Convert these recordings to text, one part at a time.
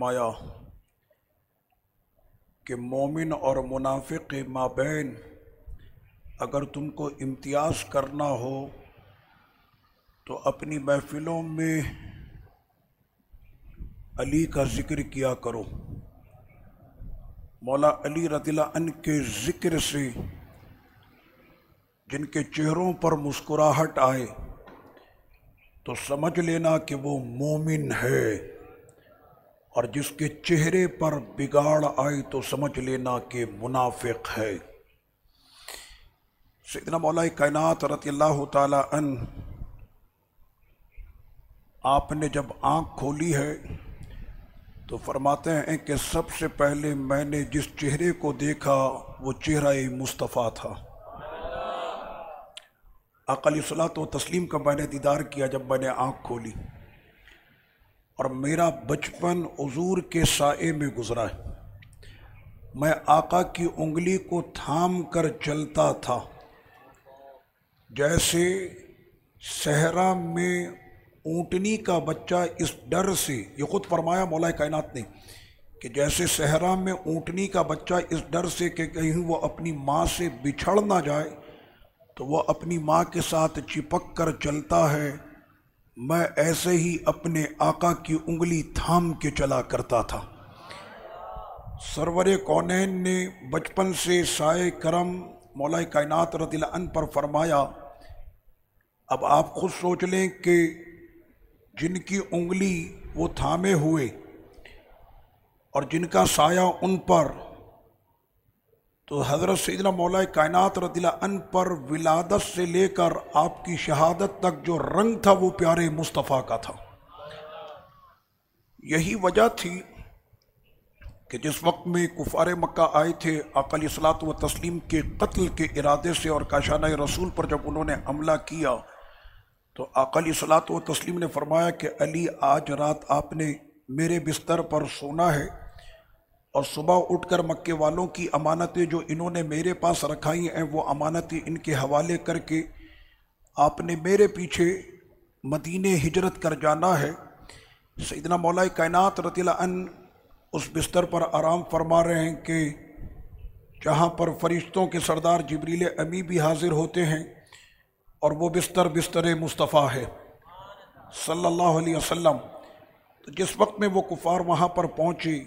فرمایا کہ مومن اور منافق کے مابین اگر تم کو امتیاز کرنا ہو تو اپنی محفلوں میں علی کا ذکر کیا کرو۔ مولا علی رضی اللہ عنہ کے ذکر سے جن کے چہروں پر مسکراہٹ آئے تو سمجھ لینا کہ وہ مومن ہے، اور جس کے چہرے پر بگاڑ آئے تو سمجھ لینا کہ منافق ہے۔ سیدنا مولا کائنات رضی اللہ تعالی عنہ آپ نے جب آنکھ کھولی ہے تو فرماتے ہیں کہ سب سے پہلے میں نے جس چہرے کو دیکھا وہ چہرہ مصطفیٰ تھا۔ آقا علیہ الصلوۃ والتسلیم کا میں نے دیدار کیا جب میں نے آنکھ کھولی، اور میرا بچپن حضور کے سائے میں گزرا ہے۔ میں آقا کی انگلی کو تھام کر چلتا تھا، جیسے صحرا میں اونٹنی کا بچہ اس ڈر سے، یہ خود فرمایا مولا کائنات نے کہ جیسے صحرا میں اونٹنی کا بچہ اس ڈر سے کہ کہیں وہ اپنی ماں سے بچھڑ نہ جائے تو وہ اپنی ماں کے ساتھ چپک کر چلتا ہے، میں ایسے ہی اپنے آقا کی انگلی تھام کے چلا کرتا تھا۔ سرور کونین نے بچپن سے سائے کرم مولا کائنات رضی اللہ عنہ پر فرمایا۔ اب آپ خود سوچ لیں کہ جن کی انگلی وہ تھامے ہوئے اور جن کا سایہ ان پر، تو حضرت سیدنا مولا کائنات رضی اللہ عنہ پر ولادت سے لے کر آپ کی شہادت تک جو رنگ تھا وہ پیارے مصطفیٰ کا تھا۔ یہی وجہ تھی کہ جس وقت میں کفار مکہ آئے تھے آقا علیہ الصلوۃ والتسلیم کے قتل کے ارادے سے اور کاشانہ رسول پر جب انہوں نے حملہ کیا تو آقا علیہ الصلوۃ والتسلیم نے فرمایا کہ علی آج رات آپ نے میرے بستر پر سونا ہے، اور صبح اٹھ کر مکے والوں کی امانتیں جو انہوں نے میرے پاس رکھائی ہیں وہ امانتیں ان کے حوالے کر کے آپ نے میرے پیچھے مدینے ہجرت کر جانا ہے۔ سیدنا مولا کائنات رضی اللہ عنہ اس بستر پر آرام فرما رہے ہیں کہ جہاں پر فرشتوں کے سردار جبریل امی بھی حاضر ہوتے ہیں، اور وہ بستر مصطفیٰ ہے صلی اللہ علیہ وسلم۔ تو جس وقت میں وہ کفار وہاں پر پہنچے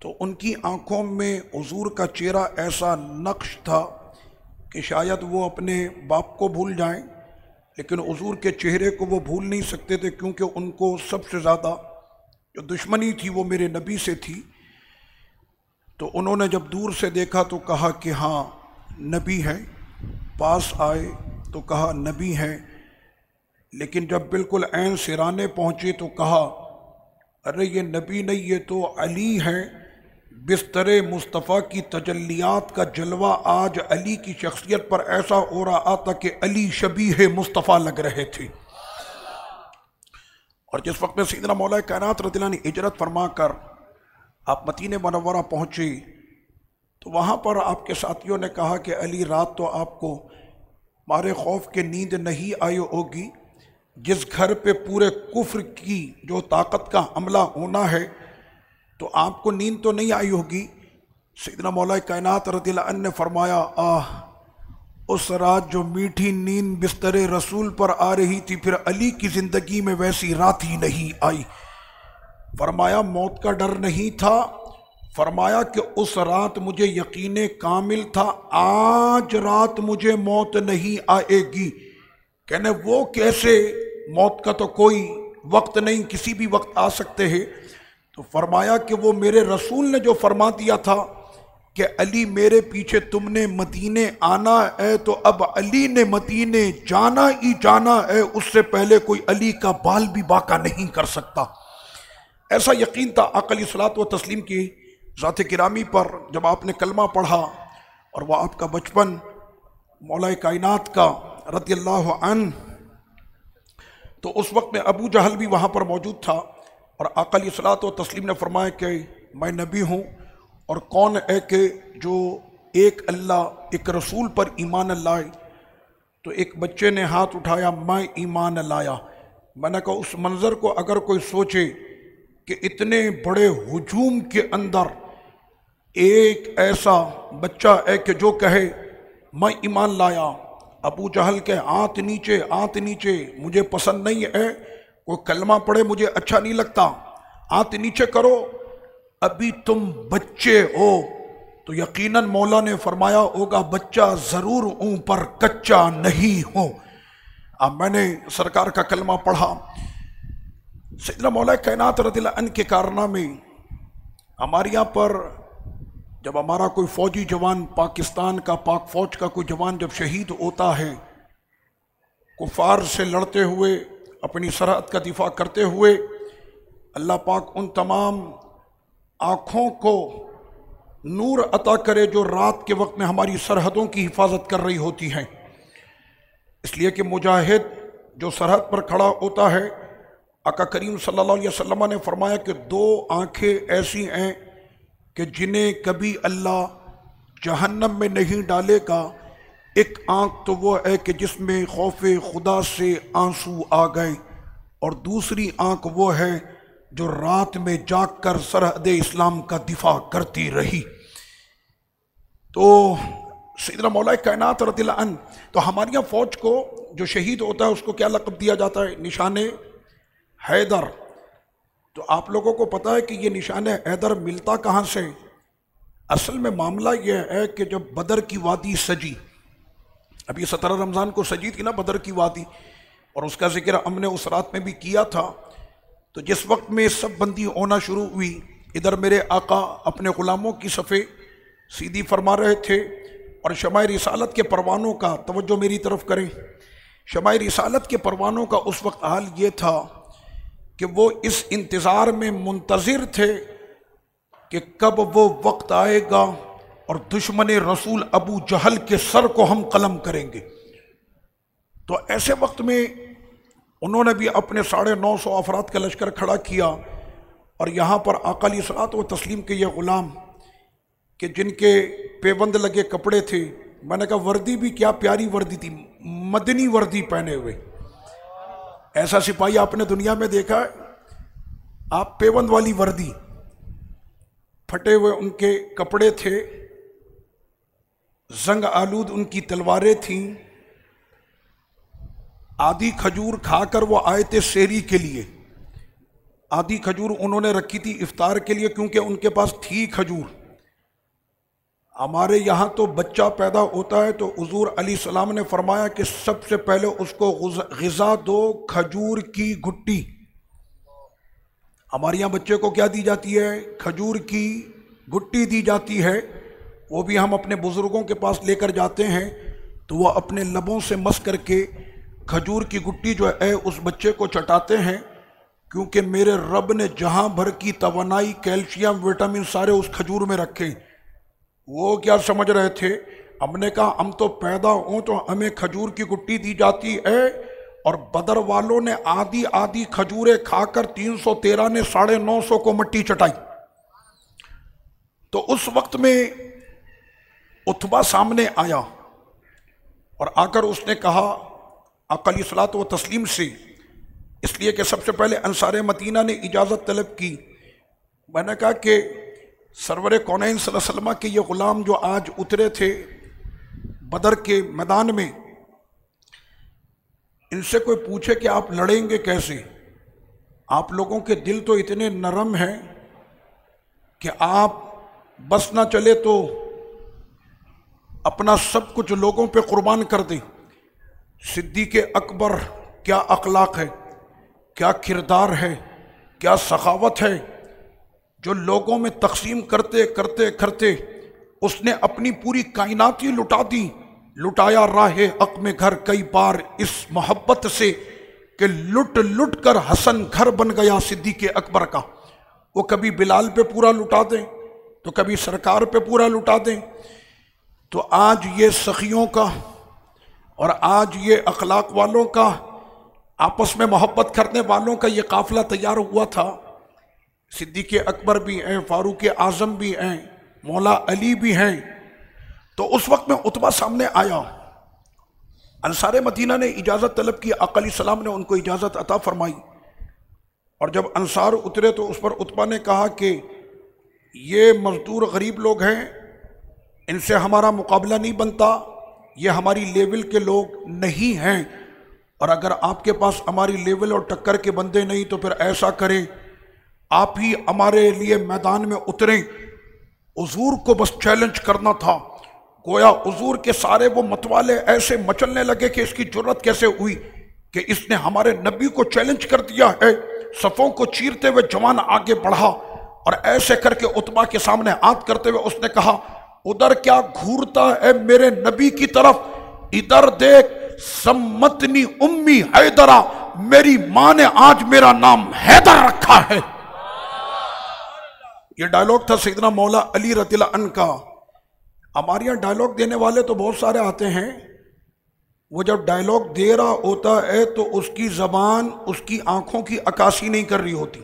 تو ان کی آنکھوں میں حضور کا چہرہ ایسا نقش تھا کہ شاید وہ اپنے باپ کو بھول جائیں، لیکن حضور کے چہرے کو وہ بھول نہیں سکتے تھے، کیونکہ ان کو سب سے زیادہ جو دشمنی تھی وہ میرے نبی سے تھی۔ تو انہوں نے جب دور سے دیکھا تو کہا کہ ہاں نبی ہے، پاس آئے تو کہا نبی ہے، لیکن جب بالکل عین سرانے پہنچے تو کہا ارے یہ نبی نہیں، یہ تو علی ہے۔ بستر مصطفیٰ کی تجلیات کا جلوہ آج علی کی شخصیت پر ایسا ہو رہا تھا کہ علی شبیہ مصطفیٰ لگ رہے تھے۔ اور جس وقت میں سیدنا مولا کائنات رضی اللہ عنہ ہجرت فرما کر آپ مدینہ منورہ پہنچے تو وہاں پر آپ کے ساتھیوں نے کہا کہ علی رات تو آپ کو مارے خوف کے نیند نہیں آئی ہوگی، جس گھر پہ پورے کفر کی جو طاقت کا حملہ ہونا ہے تو آپ کو نیند تو نہیں آئی ہوگی۔ سیدنا مولا کائنات رضی اللہ عنہ نے فرمایا اس رات جو میٹھی نیند بستر رسول پر آ رہی تھی پھر علی کی زندگی میں ویسی رات ہی نہیں آئی۔ فرمایا موت کا ڈر نہیں تھا، فرمایا کہ اس رات مجھے یقین کامل تھا آج رات مجھے موت نہیں آئے گی۔ کہنے وہ کیسے، موت کا تو کوئی وقت نہیں، کسی بھی وقت آ سکتے ہیں۔ تو فرمایا کہ وہ میرے رسول نے جو فرما دیا تھا کہ علی میرے پیچھے تم نے مدینے آنا ہے، تو اب علی نے مدینے جانا ہی جانا ہے، اس سے پہلے کوئی علی کا بال بھی باقا نہیں کر سکتا۔ ایسا یقین تھا آقا علیہ الصلوۃ والتسلیم کی ذات گرامی پر جب آپ نے کلمہ پڑھا، اور وہ آپ کا بچپن مولا کائنات کا رضی اللہ عنہ، تو اس وقت میں ابو جہل بھی وہاں پر موجود تھا، اور آقا علیہ الصلوۃ والتسلیم نے فرمایا کہ میں نبی ہوں، اور کون ہے کہ جو ایک اللہ ایک رسول پر ایمان لائے؟ تو ایک بچے نے ہاتھ اٹھایا، میں ایمان لایا۔ میں نے کہا اس منظر کو اگر کوئی سوچے کہ اتنے بڑے ہجوم کے اندر ایک ایسا بچہ ہے کہ جو کہے میں ایمان لایا، ابو جہل کے آنت نیچے، مجھے پسند نہیں ہے، کوئی کلمہ پڑھے مجھے اچھا نہیں لگتا، آنت نیچے کرو، ابھی تم بچے ہو۔ تو یقیناً مولا نے فرمایا ہوگا بچہ ضرور ہوں پر کچا نہیں ہوں۔ اب میں نے سرکار کا کلمہ پڑھا، سیدنا مولا کائنات رضی اللہ عنہ کے کارنامے ہمارے یہاں پر جب ہمارا کوئی فوجی جوان، پاکستان کا پاک فوج کا کوئی جوان جب شہید ہوتا ہے، کفار سے لڑتے ہوئے، اپنی سرحد کا دفاع کرتے ہوئے، اللہ پاک ان تمام آنکھوں کو نور عطا کرے جو رات کے وقت میں ہماری سرحدوں کی حفاظت کر رہی ہوتی ہیں۔ اس لیے کہ مجاہد جو سرحد پر کھڑا ہوتا ہے، آقا کریم صلی اللہ علیہ وسلم نے فرمایا کہ دو آنکھیں ایسی ہیں کہ جنہیں کبھی اللہ جہنم میں نہیں ڈالے گا۔ ایک آنکھ تو وہ ہے کہ جس میں خوف خدا سے آنسو آ گئے، اور دوسری آنکھ وہ ہے جو رات میں جاگ کر سرحد اسلام کا دفاع کرتی رہی۔ تو سیدنا مولا کائنات رضی اللہ عنہ، تو ہماری یہاں فوج کو جو شہید ہوتا ہے اس کو کیا لقب دیا جاتا ہے؟ نشان حیدر۔ تو آپ لوگوں کو پتہ ہے کہ یہ نشان حیدر ملتا کہاں سے؟ اصل میں معاملہ یہ ہے کہ جب بدر کی وادی سجی، اب یہ 17 رمضان کو سجی تھی نا بدر کی وادی، اور اس کا ذکر ہم نے اس رات میں بھی کیا تھا، تو جس وقت میں سب بندی ہونا شروع ہوئی، ادھر میرے آقا اپنے غلاموں کی صفیں سیدھی فرما رہے تھے، اور شمع رسالت کے پروانوں کا توجہ میری طرف کریں، شمع رسالت کے پروانوں کا اس وقت حال یہ تھا کہ وہ اس انتظار میں منتظر تھے کہ کب وہ وقت آئے گا اور دشمن رسول ابو جہل کے سر کو ہم قلم کریں گے۔ تو ایسے وقت میں انہوں نے بھی اپنے 950 افراد کا لشکر کھڑا کیا، اور یہاں پر آقا علیہ الصلوۃ والتسلیم کے یہ غلام کہ جن کے پیوند لگے کپڑے تھے، میں نے کہا وردی بھی کیا پیاری وردی تھی، مدنی وردی پہنے ہوئے۔ ایسا سپاہی آپ نے دنیا میں دیکھا ہے؟ آپ پیوند والی وردی، پھٹے ہوئے ان کے کپڑے تھے، زنگ آلود ان کی تلواریں تھیں، آدھی کھجور کھا کر وہ آئے تھے سیری کے لیے، آدھی کھجور انہوں نے رکھی تھی افطار کے لیے کیونکہ ان کے پاس تھی کھجور۔ ہمارے یہاں تو بچہ پیدا ہوتا ہے تو حضور علیہ السلام نے فرمایا کہ سب سے پہلے اس کو غذا دو کھجور کی گٹی۔ ہمارے یہاں بچے کو کیا دی جاتی ہے؟ کھجور کی گٹی دی جاتی ہے، وہ بھی ہم اپنے بزرگوں کے پاس لے کر جاتے ہیں تو وہ اپنے لبوں سے مس کر کے کھجور کی گٹی جو ہے اس بچے کو چٹاتے ہیں، کیونکہ میرے رب نے جہاں بھر کی توانائی، کیلشیم، وٹامن سارے اس کھجور میں رکھے۔ وہ کیا سمجھ رہے تھے؟ ہم نے کہا ہم تو پیدا ہوں تو ہمیں کھجور کی گٹی دی جاتی ہے، اور بدر والوں نے آدھی آدھی کھجوریں کھا کر 313 نے 950 کو مٹی چٹائی۔ تو اس وقت میں عتبہ سامنے آیا، اور آ کر اس نے کہا آقا علیہ الصلوۃ والتسلیم سے، اس لیے کہ سب سے پہلے انصار مدینہ نے اجازت طلب کی۔ میں نے کہا کہ سرور کونین صلی اللہ علیہ وسلم کے یہ غلام جو آج اترے تھے بدر کے میدان میں، ان سے کوئی پوچھے کہ آپ لڑیں گے کیسے؟ آپ لوگوں کے دل تو اتنے نرم ہیں کہ آپ بس نہ چلے تو اپنا سب کچھ لوگوں پہ قربان کر دیں۔ صدیق اکبر کیا اخلاق ہے، کیا کردار ہے، کیا سخاوت ہے، جو لوگوں میں تقسیم کرتے کرتے کرتے اس نے اپنی پوری کائنات ہی لٹا دی۔ لٹایا راہ حق میں گھر کئی بار اس محبت سے کہ لٹ لٹ کر حسن گھر بن گیا صدیق اکبر کا۔ وہ کبھی بلال پہ پورا لٹا دیں تو کبھی سرکار پہ پورا لٹا دیں۔ تو آج یہ سخیوں کا اور آج یہ اخلاق والوں کا، آپس میں محبت کرنے والوں کا یہ قافلہ تیار ہوا تھا۔ صدیق اکبر بھی ہیں، فاروق اعظم بھی ہیں، مولا علی بھی ہیں۔ تو اس وقت میں عتبہ سامنے آیا، انصار مدینہ نے اجازت طلب کی، آقا علیہ السلام نے ان کو اجازت عطا فرمائی۔ اور جب انصار اترے تو اس پر عتبہ نے کہا کہ یہ مزدور غریب لوگ ہیں، ان سے ہمارا مقابلہ نہیں بنتا، یہ ہماری لیول کے لوگ نہیں ہیں، اور اگر آپ کے پاس ہماری لیول اور ٹکر کے بندے نہیں تو پھر ایسا کریں آپ ہی ہمارے لیے میدان میں اتریں۔ حضور کو بس چیلنج کرنا تھا، گویا حضور کے سارے وہ متوالے ایسے مچلنے لگے کہ اس کی جرت کیسے ہوئی کہ اس نے ہمارے نبی کو چیلنج کر دیا ہے۔ صفوں کو چیرتے ہوئے جوان آگے بڑھا اور ایسے کر کے عتبہ کے سامنے ہاتھ کرتے ہوئے اس نے کہا ادھر کیا گھورتا ہے میرے نبی کی طرف، ادھر دیکھ، سمتنی امی حیدرہ، میری ماں نے آج میرا نام حیدر رکھا ہے۔ یہ ڈائلوگ تھا سیدنا مولا علی رضی اللہ عنہ کا۔ ہمارے یہاں ڈائلوگ دینے والے تو بہت سارے آتے ہیں، وہ جب ڈائلوگ دے رہا ہوتا ہے تو اس کی زبان اس کی آنکھوں کی عکاسی نہیں کر رہی ہوتی،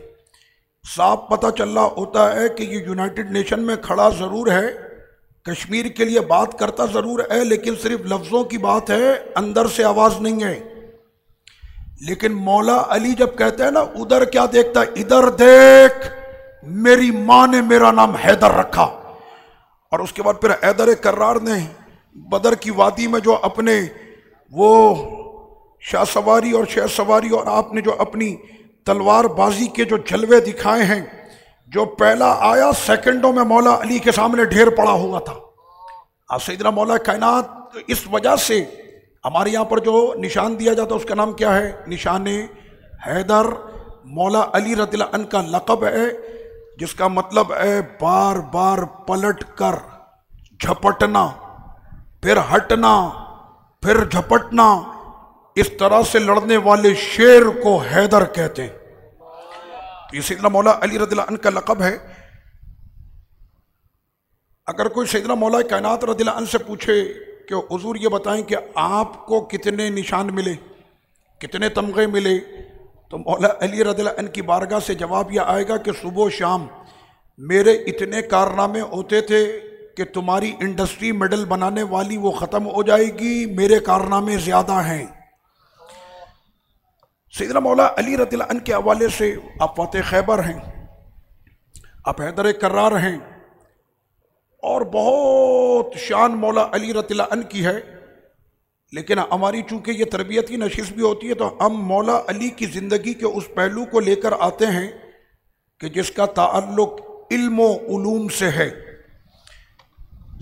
صاف پتہ چل رہا ہوتا ہے کہ یہ یونائٹڈ نیشن میں کھڑا ضرور ہے، کشمیر کے لیے بات کرتا ضرور ہے، لیکن صرف لفظوں کی بات ہے، اندر سے آواز نہیں ہے۔ لیکن مولا علی جب کہتے ہیں نا ادھر کیا دیکھتا ہے، ادھر دیکھ، میری ماں نے میرا نام حیدر رکھا۔ اور اس کے بعد پھر حیدر کرار نے بدر کی وادی میں جو اپنے وہ شاہ سواری اور شہ سواری اور آپ نے جو اپنی تلوار بازی کے جو جلوے دکھائے ہیں، جو پہلا آیا سیکنڈوں میں مولا علی کے سامنے ڈھیر پڑا ہوا تھا۔ سیدنا مولا کائنات اس وجہ سے ہمارے یہاں پر جو نشان دیا جاتا ہے اس کا نام کیا ہے؟ نشان حیدر۔ مولا علی رضی اللہ عنہ کا لقب ہے جس کا مطلب ہے بار بار پلٹ کر جھپٹنا، پھر ہٹنا، پھر جھپٹنا، اس طرح سے لڑنے والے شیر کو حیدر کہتے ہیں۔ یہ سیدنا مولا علی رضی اللہ عنہ کا لقب ہے۔ اگر کوئی سیدنا مولا کائنات رضی اللہ عنہ سے پوچھے کہ حضور یہ بتائیں کہ آپ کو کتنے نشان ملے، کتنے تمغے ملے، تو مولا علی رضی اللہ عنہ کی بارگاہ سے جواب یہ آئے گا کہ صبح و شام میرے اتنے کارنامے ہوتے تھے کہ تمہاری انڈسٹری میڈل بنانے والی وہ ختم ہو جائے گی، میرے کارنامے زیادہ ہیں۔ سیدنا مولا علی رضی اللہ عنہ کے حوالے سے آپ فاتح خیبر ہیں، آپ حیدر کرار ہیں، اور بہت شان مولا علی رضی اللہ عنہ کی ہے، لیکن ہماری چونکہ یہ تربیتی نشست بھی ہوتی ہے تو ہم مولا علی کی زندگی کے اس پہلو کو لے کر آتے ہیں کہ جس کا تعلق علم و علوم سے ہے۔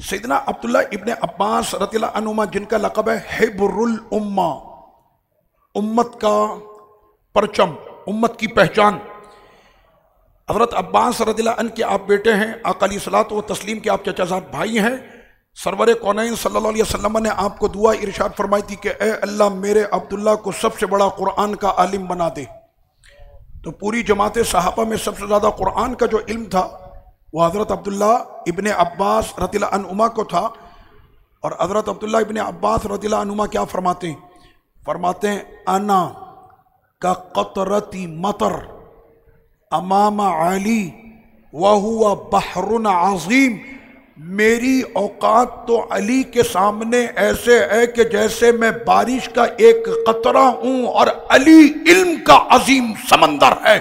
سیدنا عبداللہ ابن عباس رضی اللہ عنہما جن کا لقب ہے حبر الامہ، امت کا پرچم، امت کی پہچان، حضرت عباس رضی اللہ عنہ کے آپ بیٹے ہیں، آقا علیہ الصلوۃ والتسلیم کے آپ چچا زاد بھائی ہیں۔ سرور کونین صلی اللہ علیہ وسلم نے آپ کو دعا ارشاد فرمائی تھی کہ اے اللہ میرے عبداللہ کو سب سے بڑا قرآن کا عالم بنا دے۔ تو پوری جماعت صحابہ میں سب سے زیادہ قرآن کا جو علم تھا وہ حضرت عبداللہ ابن عباس رضی اللہ عنہما کو تھا، اور حضرت عبداللہ ابن عباس رضی اللہ عنہما کیا فرماتے ہیں؟ فرماتے ہیں انا کا قطرتی مطر امام علی وہو بحر عظیم، میری اوقات تو علی کے سامنے ایسے ہے کہ جیسے میں بارش کا ایک قطرہ ہوں اور علی علم کا عظیم سمندر ہے۔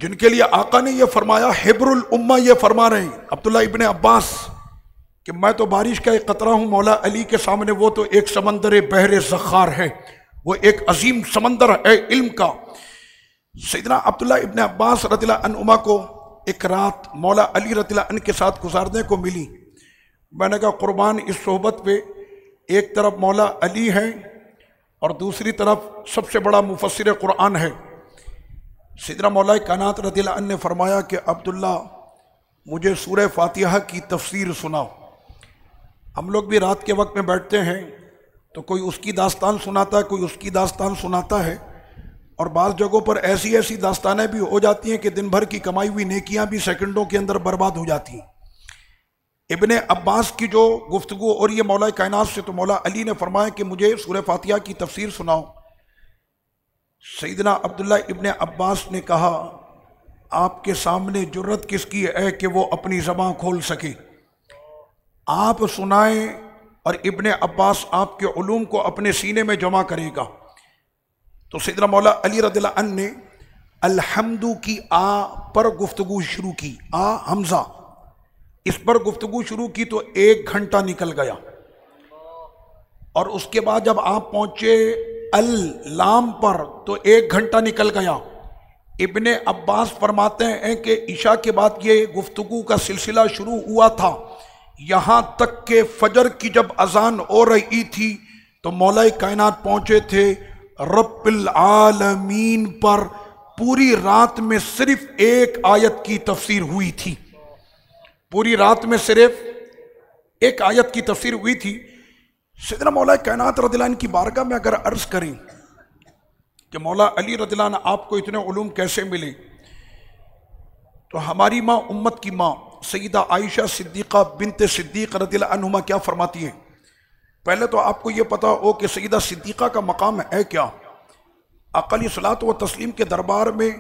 جن کے لیے آقا نے یہ فرمایا حبر الامہ، یہ فرما رہے ہیں عبداللہ ابن عباس کہ میں تو بارش کا ایک قطرہ ہوں، مولا علی کے سامنے وہ تو ایک سمندر بحر زخار ہے، وہ ایک عظیم سمندر ہے علم کا۔ سیدنا عبداللہ ابن عباس رضی اللہ عنہما کو ایک رات مولا علی رضی اللہ عنہ کے ساتھ گزارنے کو ملی۔ میں نے کہا قربان اس صحبت پہ، ایک طرف مولا علی ہے اور دوسری طرف سب سے بڑا مفسر قرآن ہے۔ سیدنا مولا کائنات رضی اللہ عنہ نے فرمایا کہ عبداللہ مجھے سورہ فاتحہ کی تفسیر سناؤ۔ ہم لوگ بھی رات کے وقت میں بیٹھتے ہیں تو کوئی اس کی داستان سناتا ہے، کوئی اس کی داستان سناتا ہے، اور بعض جگہوں پر ایسی ایسی داستانیں بھی ہو جاتی ہیں کہ دن بھر کی کمائی ہوئی نیکیاں بھی سیکنڈوں کے اندر برباد ہو جاتی ہیں۔ ابن عباس کی جو گفتگو اور یہ مولا کائنات سے، تو مولا علی نے فرمایا کہ مجھے سورہ فاتحہ کی تفسیر سناؤ۔ سیدنا عبداللہ ابن عباس نے کہا آپ کے سامنے جرت کس کی ہے کہ وہ اپنی زبان کھول سکے، آپ سنائیں اور ابن عباس آپ کے علوم کو اپنے سینے میں جمع کرے گا۔ تو سیدنا مولا علی رضی اللہ عنہ نے الحمدو کی آ پر گفتگو شروع کی، آ حمزہ، اس پر گفتگو شروع کی تو 1 گھنٹہ نکل گیا، اور اس کے بعد جب آپ پہنچے اللام پر تو 1 گھنٹہ نکل گیا۔ ابن عباس فرماتے ہیں کہ عشاء کے بعد یہ گفتگو کا سلسلہ شروع ہوا تھا، یہاں تک کہ فجر کی جب اذان ہو رہی تھی تو مولا کائنات پہنچے تھے رب العالمین پر۔ پوری رات میں صرف 1 آیت کی تفسیر ہوئی تھی، پوری رات میں صرف 1 آیت کی تفسیر ہوئی تھی۔ سیدنا مولا کائنات رضی اللہ عنہ کی بارگاہ میں اگر عرض کریں کہ مولا علی رضی اللہ عنہ آپ کو اتنے علوم کیسے ملے، تو ہماری ماں، امت کی ماں سیدہ عائشہ صدیقہ بنت صدیق رضی اللہ عنہما کیا فرماتی ہیں؟ پہلے تو آپ کو یہ پتا ہو کہ سیدہ صدیقہ کا مقام ہے کیا۔ آقا علیہ الصلوۃ والتسلیم کے دربار میں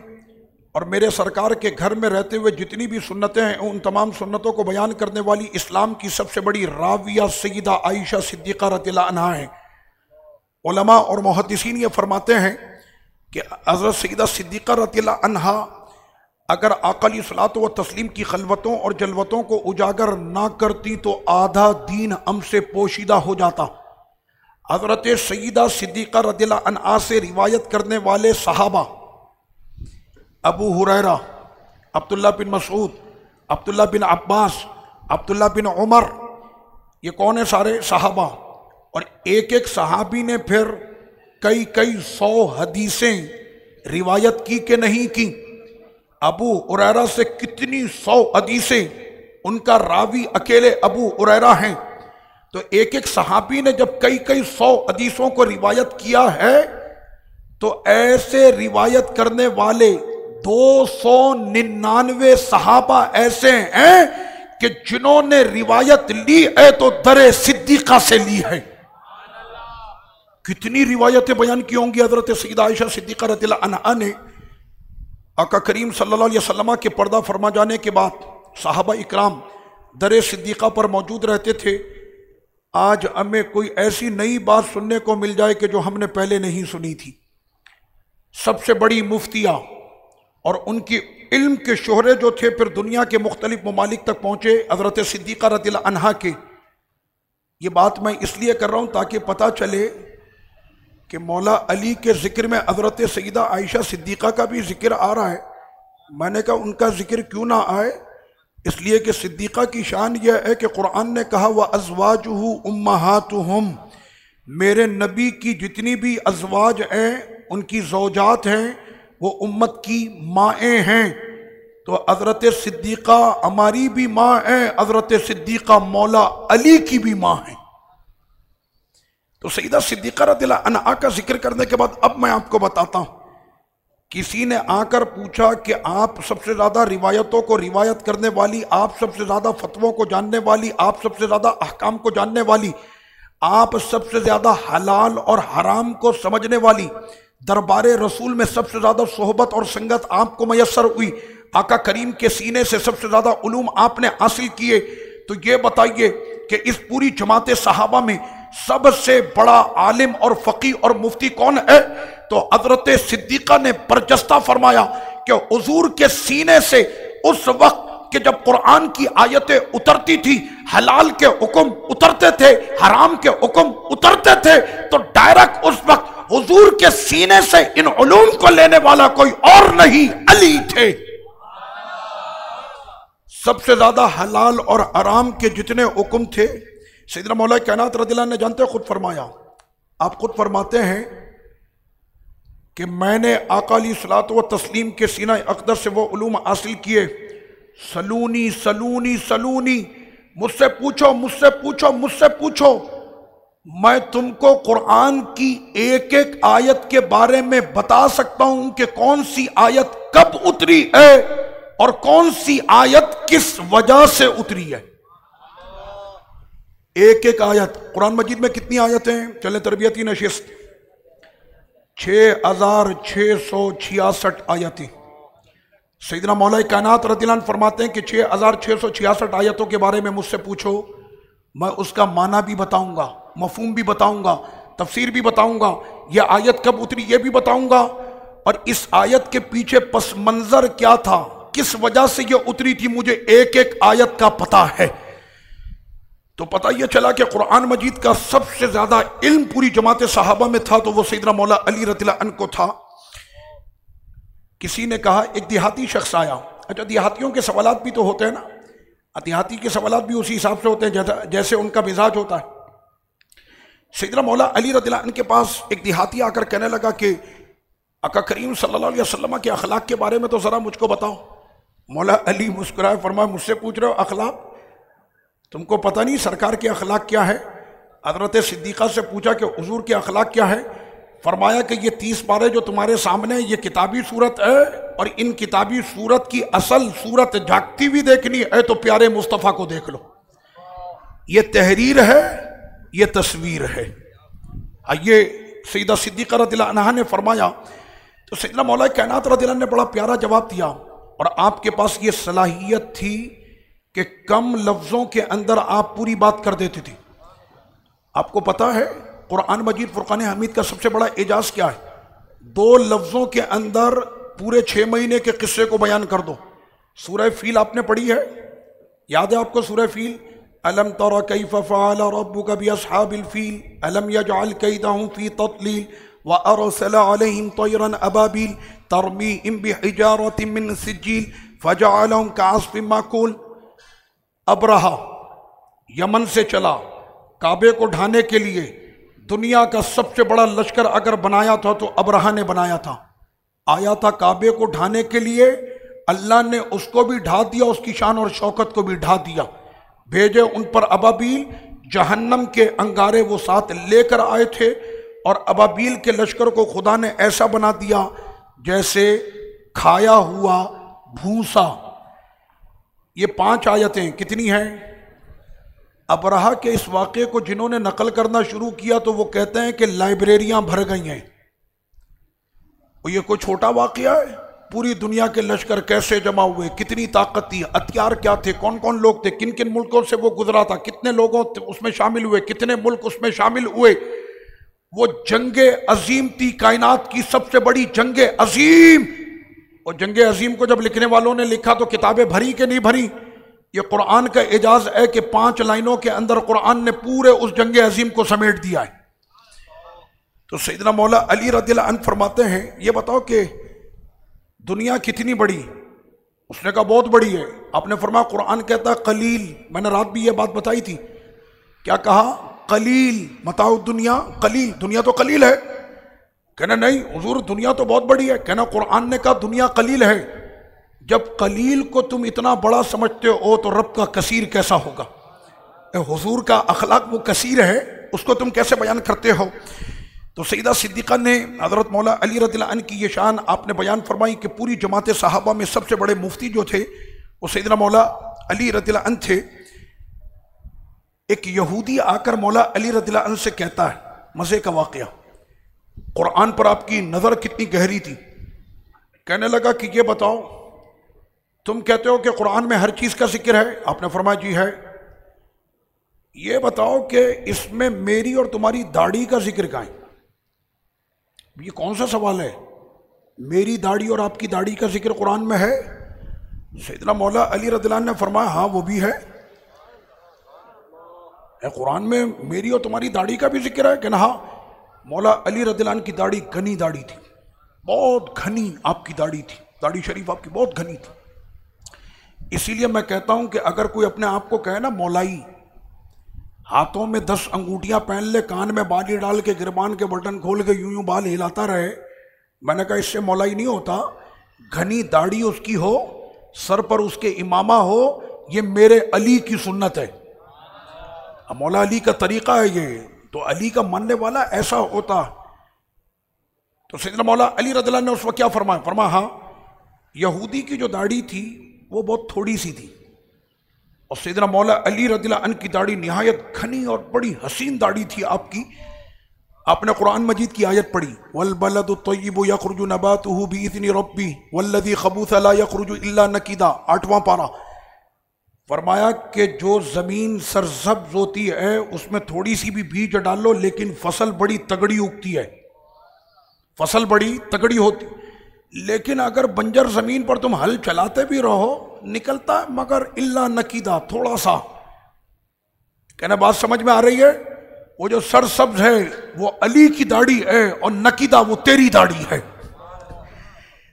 اور میرے سرکار کے گھر میں رہتے ہوئے جتنی بھی سنتیں ہیں ان تمام سنتوں کو بیان کرنے والی اسلام کی سب سے بڑی راویہ سیدہ عائشہ صدیقہ رضی اللہ عنہا ہیں۔ علماء اور محدثین یہ فرماتے ہیں کہ حضرت سیدہ صدیقہ رضی اللہ عنہا اگر آقا علیہ الصلوۃ والتسلیم کی خلوتوں اور جلوتوں کو اجاگر نہ کرتی تو آدھا دین ہم سے پوشیدہ ہو جاتا۔ حضرت سیدہ صدیقہ رضی اللہ عنہا سے روایت کرنے والے صحابہ ابو ہریرہ، عبداللہ بن مسعود، عبداللہ بن عباس، عبداللہ بن عمر، یہ کون ہیں؟ سارے صحابہ۔ اور ایک صحابی نے پھر کئی 100 حدیثیں روایت کی کہ نہیں کی؟ ابو ہریرہ سے کتنی 100 حدیثیں، ان کا راوی اکیلے ابو ہریرہ ہیں۔ تو ایک صحابی نے جب کئی 100 حدیثوں کو روایت کیا ہے تو ایسے روایت کرنے والے 299 صحابہ ایسے ہیں کہ جنہوں نے روایت لی ہے تو در صدیقہ سے لی ہے۔ کتنی روایتیں بیان کی ہوں گی حضرت سیدہ عائشہ صدیقہ رضی اللہ عنہا نے۔ آقا کریم صلی اللہ علیہ وسلم کے پردہ فرما جانے کے بعد صحابہ اکرام در صدیقہ پر موجود رہتے تھے۔ آج ہمیں کوئی ایسی نئی بات سننے کو مل جائے کہ جو ہم نے پہلے نہیں سنی تھی۔ سب سے بڑی مفتیہ اور ان کی علم کے شہرے جو تھے پھر دنیا کے مختلف ممالک تک پہنچے حضرت صدیقہ رضی اللہ عنہا کے۔ یہ بات میں اس لیے کر رہا ہوں تاکہ پتہ چلے کہ مولا علی کے ذکر میں حضرت سیدہ عائشہ صدیقہ کا بھی ذکر آ رہا ہے۔ میں نے کہا ان کا ذکر کیوں نہ آئے؟ اس لیے کہ صدیقہ کی شان یہ ہے کہ قرآن نے کہا وَأَزْوَاجُهُ أُمَّهَاتُهُمْ، میرے نبی کی جتنی بھی ازواج ہیں ان کی زوجات ہیں وہ امت کی مائیں ہیں۔ تو حضرت صدیقہ ہماری بھی ماں ہیں، حضرت صدیقہ مولا علی کی بھی ماں ہیں۔ تو سیدہ صدیقہ رضی اللہ عنہا کا ذکر کرنے کے بعد اب میں آپ کو بتاتا ہوں، کسی نے آ کر پوچھا کہ آپ سب سے زیادہ روایتوں کو روایت کرنے والی، آپ سب سے زیادہ فتووں کو جاننے والی، آپ سب سے زیادہ احکام کو جاننے والی، آپ سب سے زیادہ حلال اور حرام کو سمجھنے والی، دربار رسول میں سب سے زیادہ صحبت اور سنگت آپ کو میسر ہوئی، آقا کریم کے سینے سے سب سے زیادہ علوم آپ نے حاصل کیے، تو یہ بتائیے کہ اس پوری جماعت صحابہ میں سب سے بڑا عالم اور فقیہ اور مفتی کون ہے؟ تو حضرت صدیقہ نے برجستہ فرمایا کہ حضور کے سینے سے اس وقت کہ جب قرآن کی آیتیں اترتی تھی، حلال کے حکم اترتے تھے، حرام کے حکم اترتے تھے، تو ڈائریکٹ اس وقت حضور کے سینے سے ان علوم کو لینے والا کوئی اور نہیں، علی تھے۔ سب سے زیادہ حلال اور حرام کے جتنے حکم تھے سیدنا مولا کائنات رضی اللہ عنہ نے جانتے خود فرمایا، آپ خود فرماتے ہیں کہ میں نے آقا علیہ الصلوۃ والتسلیم کے سینہ اقدس سے وہ علوم حاصل کیے، سلونی سلونی سلونی، مجھ سے پوچھو مجھ سے پوچھو مجھ سے پوچھو، میں تم کو قرآن کی ایک ایک آیت کے بارے میں بتا سکتا ہوں کہ کون سی آیت کب اتری ہے اور کون سی آیت کس وجہ سے اتری ہے۔ ایک ایک آیت، قرآن مجید میں کتنی آیتیں ہیں؟ چلیں تربیتی نشست، 6666 آیتیں۔ سیدنا مولا کائنات رضی اللہ عنہ فرماتے ہیں کہ 6666 آیتوں کے بارے میں مجھ سے پوچھو، میں اس کا معنی بھی بتاؤں گا، مفہوم بھی بتاؤں گا، تفسیر بھی بتاؤں گا، یہ آیت کب اتری یہ بھی بتاؤں گا، اور اس آیت کے پیچھے پس منظر کیا تھا، کس وجہ سے یہ اتری تھی، مجھے ایک ایک آیت کا پتہ ہے۔ تو پتہ یہ چلا کہ قرآن مجید کا سب سے زیادہ علم پوری جماعت صحابہ میں تھا تو وہ سیدنا مولا علی رضی اللہ عنہ کو تھا۔ کسی نے کہا، ایک دیہاتی شخص آیا، اچھا دیہاتیوں کے سوالات بھی تو ہوتے ہیں نا، دیہاتی کے سوالات بھی اسی حساب سے ہوتے ہیں جیسے ان کا مزاج ہوتا ہے۔ سیدنا مولا علی رضی اللہ عنہ کے پاس ایک دیہاتی آ کر کہنے لگا کہ آقا کریم صلی اللہ علیہ وسلم کے اخلاق کے بارے میں تو ذرا مجھ کو بتاؤ۔ مولا علی مسکرائے، فرمایا مجھ سے پوچھ رہے ہو اخلاق؟ تم کو پتہ نہیں سرکار کے اخلاق کیا ہے؟ حضرت صدیقہ سے پوچھا کہ حضور کے اخلاق کیا ہے؟ فرمایا کہ یہ 30 پارے جو تمہارے سامنے یہ کتابی صورت ہے، اور ان کتابی صورت کی اصل صورت جھانکتی بھی دیکھنی ہے تو پیارے مصطفیٰ کو دیکھ لو، یہ تحریر ہے، یہ تصویر ہے۔ یہ سیدہ صدیقہ رضی اللہ عنہا نے فرمایا تو سیدنا مولا کائنات رضی اللہ عنہ نے بڑا پیارا جواب دیا، اور آپ کے پاس یہ صلاحیت تھی کہ کم لفظوں کے اندر آپ پوری بات کر دیتی تھی۔ آپ کو پتا ہے قرآن مجید فرقان حمید کا سب سے بڑا اعجاز کیا ہے؟ 2 لفظوں کے اندر پورے 6 مہینے کے قصے کو بیان کر دو۔ سورہ فیل آپ نے پڑھی ہے، یاد ہے آپ کو سورہ فیل؟ الم تر کیف فعل ربک باصحاب الفیل الم یجعل کیدہم فی تضلیل وارسل علیہم طیرا ابابیل ترمیہم بحجارۃ من سجیل فجعلہم کعصف مأکول۔ ابرہہ یمن سے چلا کعبے کو ڈھانے کے لیے، دنیا کا سب سے بڑا لشکر اگر بنایا تھا تو ابرہہ نے بنایا تھا، آیا تھا کعبے کو ڈھانے کے لیے، اللہ نے اس کو بھی ڈھا دیا، اس کی شان اور شوکت کو بھی ڈھا دیا، بھیجے ان پر ابابیل، جہنم کے انگارے وہ ساتھ لے کر آئے تھے، اور ابابیل کے لشکر کو خدا نے ایسا بنا دیا جیسے کھایا ہوا بھوسا۔ یہ 5 آیتیں کتنی ہیں؟ ابرہہ کے اس واقعے کو جنہوں نے نقل کرنا شروع کیا تو وہ کہتے ہیں کہ لائبریریاں بھر گئی ہیں، اور یہ کوئی چھوٹا واقعہ ہے؟ پوری دنیا کے لشکر کیسے جمع ہوئے، کتنی طاقت تھی، ہتھیار کیا تھے، کون کون لوگ تھے، کن کن ملکوں سے وہ گزرا تھا، کتنے لوگوں اس میں شامل ہوئے، کتنے ملک اس میں شامل ہوئے۔ وہ جنگ عظیم تھی، کائنات کی سب سے بڑی جنگ عظیم، اور جنگ عظیم کو جب لکھنے والوں نے لکھا تو کتابیں بھری کہ نہیں بھری؟ یہ قرآن کا اعجاز ہے کہ 5 لائنوں کے اندر قرآن نے پورے اس جنگ عظیم کو سمیٹ دیا ہے۔ تو سیدنا مولا علی رضی اللہ عنہ فرماتے ہیں، یہ بتاؤ کہ دنیا کتنی بڑی؟ اس نے کہا بہت بڑی ہے۔ آپ نے فرمایا قرآن کہتا ہے قلیل، میں نے رات بھی یہ بات بتائی تھی، کیا کہا؟ قلیل متاع الدنیا، قلیل، دنیا تو قلیل ہے۔ کہنا نہیں حضور دنیا تو بہت بڑی ہے، کہنا قرآن نے کہا دنیا قلیل ہے۔ جب قلیل کو تم اتنا بڑا سمجھتے ہو تو رب کا کثیر کیسا ہوگا؟ حضور کا اخلاق وہ کثیر ہے، اس کو تم کیسے بیان کرتے ہو؟ تو سیدہ صدیقہ نے حضرت مولا علی رضی اللہ عنہ کی یہ شان آپ نے بیان فرمائی کہ پوری جماعت صحابہ میں سب سے بڑے مفتی جو تھے وہ سیدنا مولا علی رضی اللہ عنہ تھے۔ ایک یہودی آ کر مولا علی رضی اللہ عنہ سے کہتا ہے، مزے کا واقعہ، قرآن پر آپ کی نظر کتنی گہری تھی، کہنے لگا کہ یہ بتاؤ تم کہتے ہو کہ قرآن میں ہر چیز کا ذکر ہے، آپ نے فرمایا جی ہے، یہ بتاؤ کہ اس میں میری اور تمہاری داڑھی کا ذکر کہاں ہے؟ یہ کون سا سوال ہے؟ میری داڑھی اور آپ کی داڑھی کا ذکر قرآن میں ہے؟ سیدنا مولا علی رضی اللہ عنہ نے فرمایا ہاں وہ بھی ہے، قرآن میں میری اور تمہاری داڑھی کا بھی ذکر ہے؟ کہ ہاں۔ مولا علی رضی اللہ عنہ کی داڑھی گھنی داڑھی تھی، بہت گھنی آپ کی داڑھی تھی، داڑھی شریف آپ کی بہت گھنی تھی۔ اسی لیے میں کہتا ہوں کہ اگر کوئی اپنے آپ کو کہے نا مولائی، ہاتھوں میں 10 انگوٹیاں پہن لے، کان میں بالی ڈال کے، گربان کے بٹن کھول کے یوں بال ہلاتا رہے، میں نے کہا اس سے مولائی نہیں ہوتا۔ گھنی داڑھی اس کی ہو، سر پر اس کے امامہ ہو، یہ میرے علی کی سنت ہے، مولا علی کا طریقہ ہے یہ، تو علی کا ماننے والا ایسا ہوتا۔ تو سیدنا مولا علی رضی اللہ عنہ نے اس وقت کیا فرمایا؟ فرمایا ہاں، یہودی کی جو داڑھی تھی وہ بہت تھوڑی سی تھی، اور سیدنا مولا علی رضی اللہ عنہ کی داڑھی نہایت گھنی اور بڑی حسین داڑھی تھی آپ کی۔ آپ نے قرآن مجید کی آیت پڑھی، وَالْبَلَدُ الطَّيِّبُ يَخْرُجُ نَبَاتُهُ بِإِذْنِ رَبِّهِ وَالَّذِي خَبُثَ لَا يَخْرُجُ إِلَّا نَكِدًا، 8واں پارہ۔ فرمایا کہ جو زمین سرسبز ہوتی ہے اس میں تھوڑی سی بھی بیج ڈالو لیکن فصل بڑی تگڑی اگتی ہے، فصل بڑی تگڑی ہوتی، لیکن اگر بنجر زمین پر تم ہل چلاتے بھی رہو نکلتا ہے مگر الا نکیدہ، تھوڑا سا۔ کہنا بات سمجھ میں آ رہی ہے؟ وہ جو سرسبز ہے وہ علی کی داڑھی ہے اور نکیدہ وہ تیری داڑھی ہے۔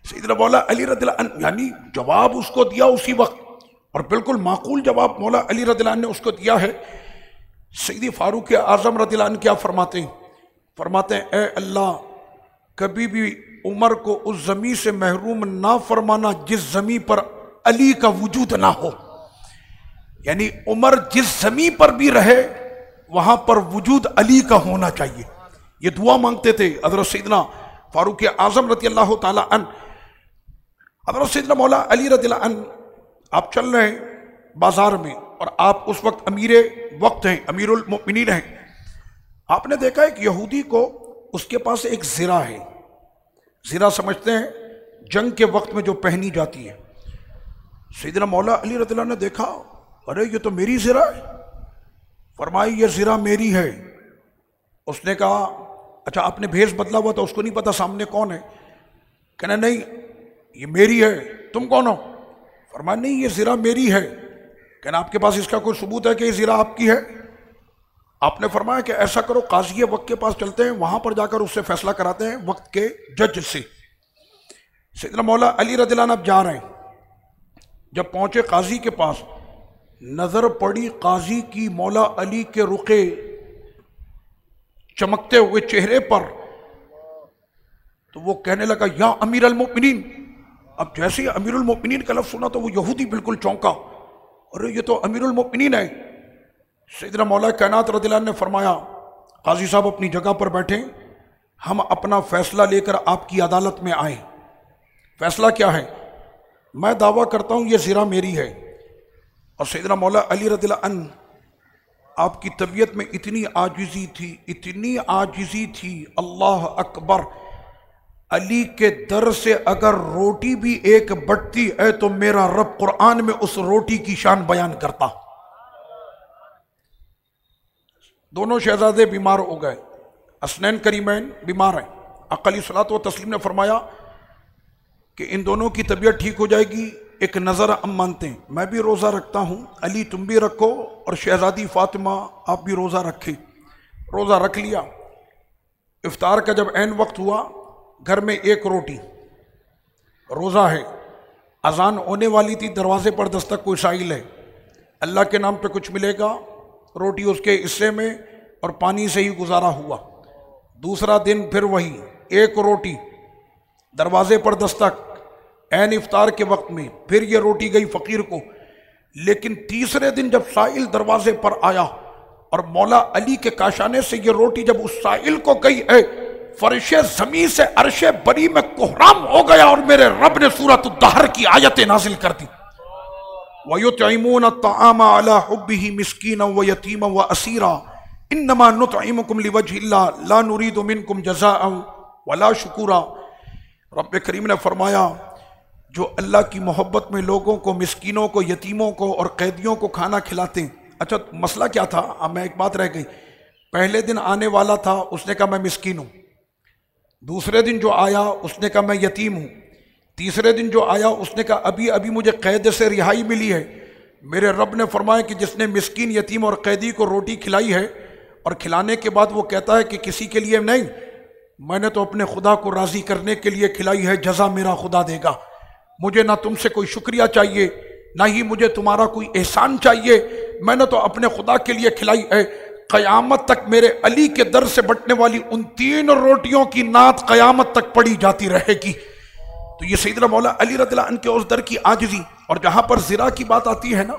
سیدنا مولا علی رضی اللہ عنہ یعنی جواب اس کو دیا اسی وقت، اور بالکل معقول جواب مولا علی رضی اللہ عنہ نے اس کو دیا ہے۔ سیدی فاروق اعظم رضی اللہ عنہ کیا فرماتے ہیں؟ فرماتے ہیں اے اللہ کبھی بھی عمر کو اس زمین سے محروم نہ فرمانا جس زمین پر علی کا وجود نہ ہو، یعنی عمر جس زمین پر بھی رہے وہاں پر وجود علی کا ہونا چاہیے۔ یہ دعا مانگتے تھے حضرت سیدنا فاروق اعظم رضی اللہ تعالی عنہ۔ حضرت سیدنا مولا علی رضی اللہ عنہ آپ چل رہے ہیں بازار میں اور آپ اس وقت امیر وقت ہیں، امیر المؤمنین ہیں۔ آپ نے دیکھا ایک یہودی کو اس کے پاس ایک زرہ ہے، زرہ سمجھتے ہیں جنگ کے وقت میں جو پہنی جاتی ہے۔ سیدنا مولا علی رضی اللہ عنہ نے دیکھا ارے یہ تو میری زرہ ہے، فرمائی یہ زرہ میری ہے۔ اس نے کہا اچھا آپ نے بھیس بدلا ہوا تو اس کو نہیں پتا سامنے کون ہے؟ کہنا نہیں یہ میری ہے، تم کون ہو؟ فرمایا نہیں یہ زرہ میری ہے۔ کہنا آپ کے پاس اس کا کوئی ثبوت ہے کہ یہ زرہ آپ کی ہے؟ آپ نے فرمایا کہ ایسا کرو قاضی وقت کے پاس چلتے ہیں، وہاں پر جا کر اس سے فیصلہ کراتے ہیں وقت کے جج سے۔ سیدنا مولا علی رضی اللہ عنہ اب جا رہے ہیں، جب پہنچے قاضی کے پاس نظر پڑی قاضی کی مولا علی کے رخے چمکتے ہوئے چہرے پر، تو وہ کہنے لگا یا امیر المؤمنین۔ اب جیسے ہی امیر المؤمنین کا لفظ سنا تو وہ یہودی بالکل چونکا، ارے یہ تو امیر المؤمنین ہے۔ سیدنا مولا کائنات رضی اللہ عنہ نے فرمایا قاضی صاحب اپنی جگہ پر بیٹھیں، ہم اپنا فیصلہ لے کر آپ کی عدالت میں آئیں۔ فیصلہ کیا ہے؟ میں دعویٰ کرتا ہوں یہ زرہ میری ہے۔ اور سیدنا مولا علی رضی اللہ عنہ آپ کی طبیعت میں اتنی عاجزی تھی، اتنی عاجزی تھی، اللہ اکبر، علی کے در سے اگر روٹی بھی ایک بٹتی ہے تو میرا رب قرآن میں اس روٹی کی شان بیان کرتا۔ دونوں شہزادے بیمار ہو گئے، حسنین کریمین بیمار ہیں۔ آقا علیہ الصلوۃ والتسلیم نے فرمایا کہ ان دونوں کی طبیعت ٹھیک ہو جائے گی، ایک نظر ہم مانتے ہیں، میں بھی روزہ رکھتا ہوں، علی تم بھی رکھو اور شہزادی فاطمہ آپ بھی روزہ رکھیں۔ روزہ رکھ لیا۔ افطار کا جب عین وقت ہوا گھر میں ایک روٹی، روزہ ہے، اذان ہونے والی تھی، دروازے پر دستک کوئی سائل ہے، اللہ کے نام پہ کچھ ملے گا، روٹی اس کے حصے میں اور پانی سے ہی گزارا ہوا۔ دوسرا دن پھر وہی ایک روٹی، دروازے پر دستک عین افطار کے وقت میں، پھر یہ روٹی گئی فقیر کو۔ لیکن تیسرے دن جب سائل دروازے پر آیا اور مولا علی کے کاشانے سے یہ روٹی جب اس سائل کو گئی ہے، فرش زمین سے عرش بری میں کوہرام ہو گیا اور میرے رب نے سورۃ الدہر کی آیتیں نازل کر دی۔ وَيُطْعِمُونَ الطَّعَامَ عَلَى حُبِّهِ مِسْكِينًا وَيَتِيمًا وَأَسِيرًا إِنَّمَا نُطْعِمُكُمْ لِوَجْهِ اللَّهِ لَا نُرِيدُ مِنْكُمْ جَزَاءً وَلَا شُكُورًا۔ رب کریم نے فرمایا جو اللہ کی محبت میں لوگوں کو، مسکینوں کو، یتیموں کو اور قیدیوں کو کھانا کھلاتے ہیں۔ اچھا مسئلہ کیا تھا؟ اب میں ایک بات رہ گئی، پہلے دن آنے والا تھا اس نے کہا میں مسکین ہوں، دوسرے دن جو آیا اس نے کہا میں یتیم ہوں، تیسرے دن جو آیا اس نے کہا ابھی ابھی مجھے قید سے رہائی ملی ہے۔ میرے رب نے فرمایا کہ جس نے مسکین، یتیم اور قیدی کو روٹی کھلائی ہے اور کھلانے کے بعد وہ کہتا ہے کہ کسی کے لیے نہیں، میں نے تو اپنے خدا کو راضی کرنے کے لیے کھلائی ہے، جزا میرا خدا دے گا، مجھے نہ تم سے کوئی شکریہ چاہیے نہ ہی مجھے تمہارا کوئی احسان چاہیے، میں نے تو اپنے خدا کے لیے کھلائی ہے۔ قیامت تک میرے علی کے در سے بٹنے والی ان 3 روٹیوں کی نعت قیامت تک پڑی جاتی رہے گی۔ تو یہ سیدنا مولا علی رضی اللہ عنہ کے اس در کی عاجزی۔ اور جہاں پر زرا کی بات آتی ہے نا،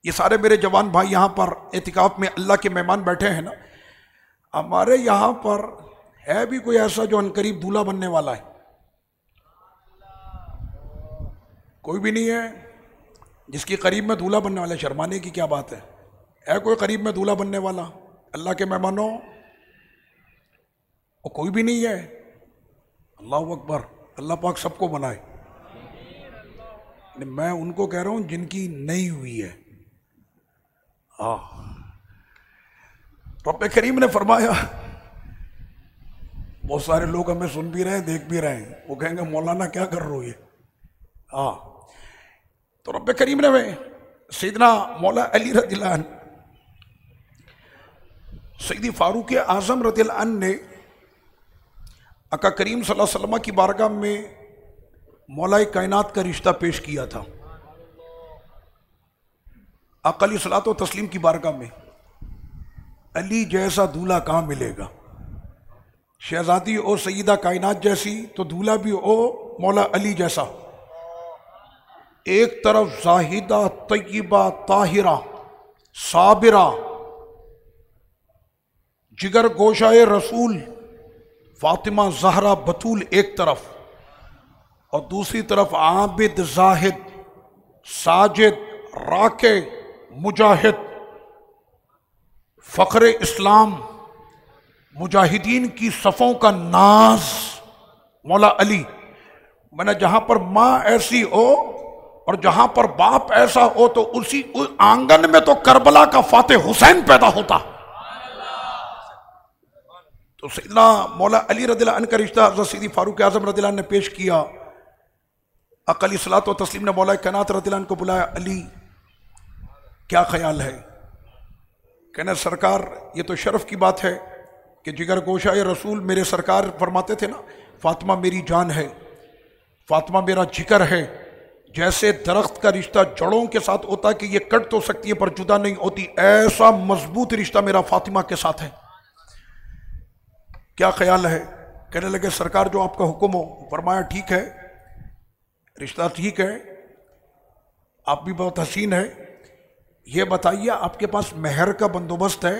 یہ سارے میرے جوان بھائی یہاں پر اعتکاف میں اللہ کے مہمان بیٹھے ہیں نا، ہمارے یہاں پر ہے بھی کوئی ایسا جو عنقریب دولہا بننے والا ہے؟ کوئی بھی نہیں ہے جس کی قریب میں دولہا بننے والا ہے؟ شرمانے کی کیا بات ہے کوئی قریب میں دولہا بننے والا اللہ کے مہمانوں؟ اور کوئی بھی نہیں ہے؟ اللہ اکبر، اللہ پاک سب کو بنائے۔ میں ان کو کہہ رہا ہوں جن کی نہیں ہوئی ہے، ہاں، رب کریم نے فرمایا، بہت سارے لوگ ہمیں سن بھی رہے ہیں دیکھ بھی رہے ہیں، وہ کہیں گے مولانا کیا کر رہے ہو یہ؟ ہاں، تو رب کریم نے سیدنا مولا علی رضی اللہ عنہ، سیدی فاروق اعظم رضی اللہ عنہ نے آقا کریم صلی اللہ علیہ وسلم کی بارگاہ میں مولا کائنات کا رشتہ پیش کیا تھا۔ آقا علیہ الصلوۃ و تسلیم کی بارگاہ میں علی جیسا دولہا کہاں ملے گا؟ شہزادی او سیدہ کائنات جیسی تو دولہا بھی او مولا علی جیسا، ایک طرف زاہدہ طیبہ طاہرہ صابرہ جگر گوشہ رسول فاطمہ زہرا بطول ایک طرف، اور دوسری طرف عابد زاہد ساجد راکع مجاہد فخر اسلام مجاہدین کی صفوں کا ناز مولا علی۔ میں نے جہاں پر ماں ایسی ہو اور جہاں پر باپ ایسا ہو تو اسی آنگن میں تو کربلا کا فاتح حسین پیدا ہوتا۔ تو سیدنا مولا علی رضی اللہ عنہ کا رشتہ حضرت سیدی فاروق اعظم رضی اللہ عنہ نے پیش کیا۔ آقا علیہ الصلوۃ و تسلیم نے مولا کائنات رضی اللہ عنہ کو بلایا، علی کیا خیال ہے؟ کہنا سرکار یہ تو شرف کی بات ہے کہ جگر گوشہ رسول، میرے سرکار فرماتے تھے نا فاطمہ میری جان ہے، فاطمہ میرا جگر ہے، جیسے درخت کا رشتہ جڑوں کے ساتھ ہوتا ہے کہ یہ کٹ تو سکتی ہے پر جدا نہیں ہوتی، ایسا مضبوط رشتہ میرا فاطمہ کے ساتھ ہے، کیا خیال ہے؟ کہنے لگے سرکار جو آپ کا حکم ہو۔ فرمایا ٹھیک ہے، رشتہ ٹھیک ہے، آپ بھی بہت حسین ہے، یہ بتائیے آپ کے پاس مہر کا بندوبست ہے؟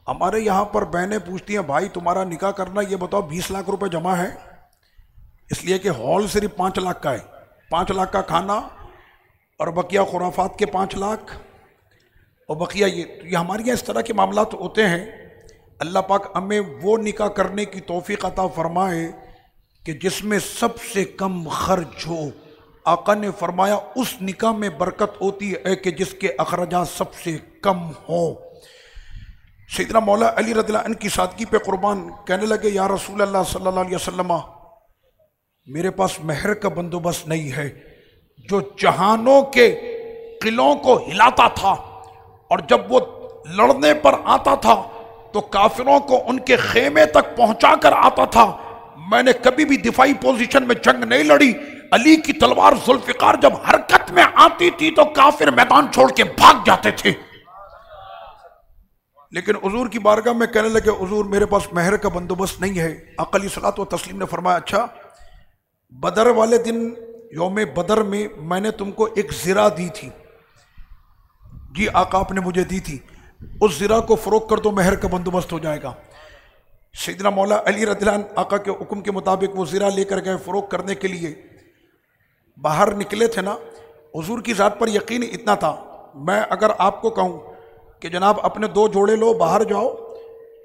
ہمارے یہاں پر بہنیں پوچھتی ہیں بھائی تمہارا نکاح کرنا، یہ بتاؤ 20 لاکھ روپے جمع ہے؟ اس لیے کہ ہال صرف 5 لاکھ کا ہے، 5 لاکھ کا کھانا اور بقیہ خرافات کے 5 لاکھ اور بقیہ یہ ہمارے یہاں اس طرح کے معاملات ہوتے ہیں۔ اللہ پاک ہمیں وہ نکاح کرنے کی توفیق عطا فرمائے کہ جس میں سب سے کم خرچ ہو۔ آقا نے فرمایا اس نکاح میں برکت ہوتی ہے کہ جس کے اخراجات سب سے کم ہوں۔ سیدنا مولا علی رضی اللہ عنہ کی سادگی پہ قربان کہنے لگے یا رسول اللہ صلی اللہ علیہ وسلم میرے پاس مہر کا بندوبست نہیں ہے، جو جہانوں کے قلعوں کو ہلاتا تھا اور جب وہ لڑنے پر آتا تھا تو کافروں کو ان کے خیمے تک پہنچا کر آتا تھا۔ میں نے کبھی بھی دفاعی پوزیشن میں جنگ نہیں لڑی، علی کی تلوار ذوالفقار جب حرکت میں آتی تھی تو کافر میدان چھوڑ کے بھاگ جاتے تھے، لیکن حضور کی بارگاہ میں کہنے لگے حضور میرے پاس مہر کا بندوبست نہیں ہے۔ آقا علیہ الصلوۃ و تسلیم نے فرمایا اچھا، بدر والے دن یوم بدر میں نے تم کو ایک زرہ دی تھی، جی آقا آپ نے مجھے دی تھی، اس زرہ کو فروخت کر دو مہر کا بندوبست ہو جائے گا۔ سیدنا مولا علی رضی اللہ عنہ آقا کے حکم کے مطابق وہ زرہ لے کر گئے فروخت کرنے کے لیے۔ باہر نکلے تھے نا، حضور کی ذات پر یقین اتنا تھا، میں اگر آپ کو کہوں کہ جناب اپنے 2 جوڑے لو باہر جاؤ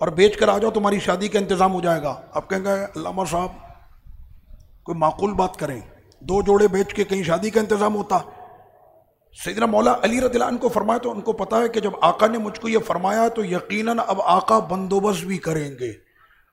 اور بیچ کر آ جاؤ تمہاری شادی کا انتظام ہو جائے گا، آپ کہیں گے علامہ صاحب کوئی معقول بات کریں، 2 جوڑے بیچ کے کہیں شادی کا انتظام ہوتا؟ سیدنا مولا علی رضی اللہ عنہ کو فرمایا تو ان کو پتا ہے کہ جب آقا نے مجھ کو یہ فرمایا تو یقیناً اب آقا بندوبست بھی کریں گے۔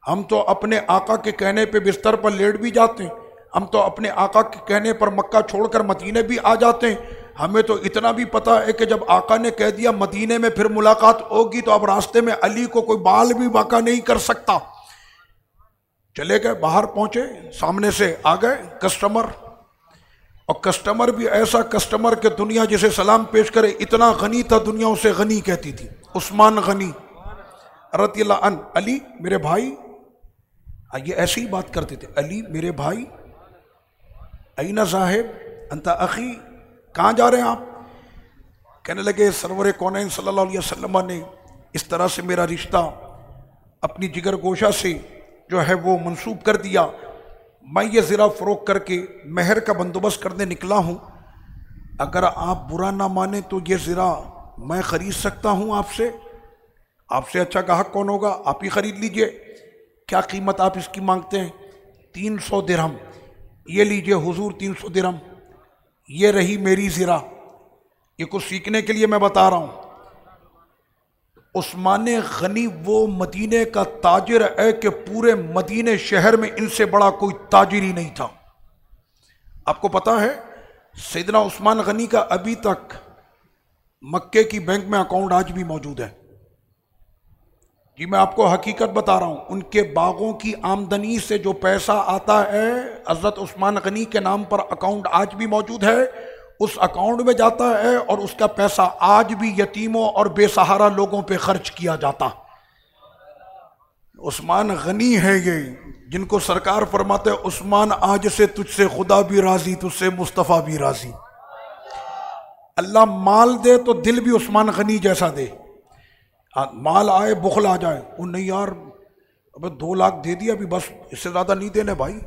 ہم تو اپنے آقا کے کہنے پہ بستر پر لیٹ بھی جاتے ہیں، ہم تو اپنے آقا کے کہنے پر مکہ چھوڑ کر مدینے بھی آ جاتے ہیں۔ ہمیں تو اتنا بھی پتا ہے کہ جب آقا نے کہہ دیا مدینے میں پھر ملاقات ہوگی تو اب راستے میں علی کو کوئی بال بھی واقع نہیں کر سکتا۔ چلے گئے، باہر پہنچے، سامنے سے آ گئے کسٹمر، اور کسٹمر بھی ایسا کسٹمر کہ دنیا جسے سلام پیش کرے اتنا غنی تھا، دنیا اسے غنی کہتی تھی، عثمان غنی رضی اللہ عنہ۔ علی میرے بھائی، یہ ایسی ہی بات کرتے تھے، علی میرے بھائی، اینا صاحب انت اخی، کہاں جا رہے ہیں آپ؟ کہنے لگے سرور کونین صلی اللہ علیہ وسلم نے اس طرح سے میرا رشتہ اپنی جگر گوشہ سے جو ہے وہ منسوب کر دیا، میں یہ زرہ فروخت کر کے مہر کا بندوبست کرنے نکلا ہوں، اگر آپ برا نہ مانیں تو یہ زرہ میں خرید سکتا ہوں آپ سے اچھا گاہک کون ہوگا؟ آپ ہی خرید لیجئے۔ کیا قیمت آپ اس کی مانگتے ہیں؟ 300 درہم۔ یہ لیجئے حضور 300 درہم، یہ رہی میری زرہ، یہ کچھ سیکھنے کے لیے میں بتا رہا ہوں۔ عثمان غنی وہ مدینے کا تاجر ہے کہ پورے مدینے شہر میں ان سے بڑا کوئی تاجر ہی نہیں تھا۔ آپ کو پتا ہے سیدنا عثمان غنی کا ابھی تک مکے کی بینک میں اکاؤنٹ آج بھی موجود ہے۔ جی میں آپ کو حقیقت بتا رہا ہوں، ان کے باغوں کی آمدنی سے جو پیسہ آتا ہے حضرت عثمان غنی کے نام پر اکاؤنٹ آج بھی موجود ہے، اس اکاؤنٹ میں جاتا ہے اور اس کا پیسہ آج بھی یتیموں اور بے سہارا لوگوں پہ خرچ کیا جاتا۔ عثمان غنی ہے یہ جن کو سرکار فرماتے ہیں عثمان آج سے تجھ سے خدا بھی راضی، تجھ سے مصطفیٰ بھی راضی۔ اللہ مال دے تو دل بھی عثمان غنی جیسا دے، مال آئے بخل آ جائے، وہ نہیں یار اب 2 لاکھ دے دیا ابھی بس، اس سے زیادہ نہیں دینے بھائی،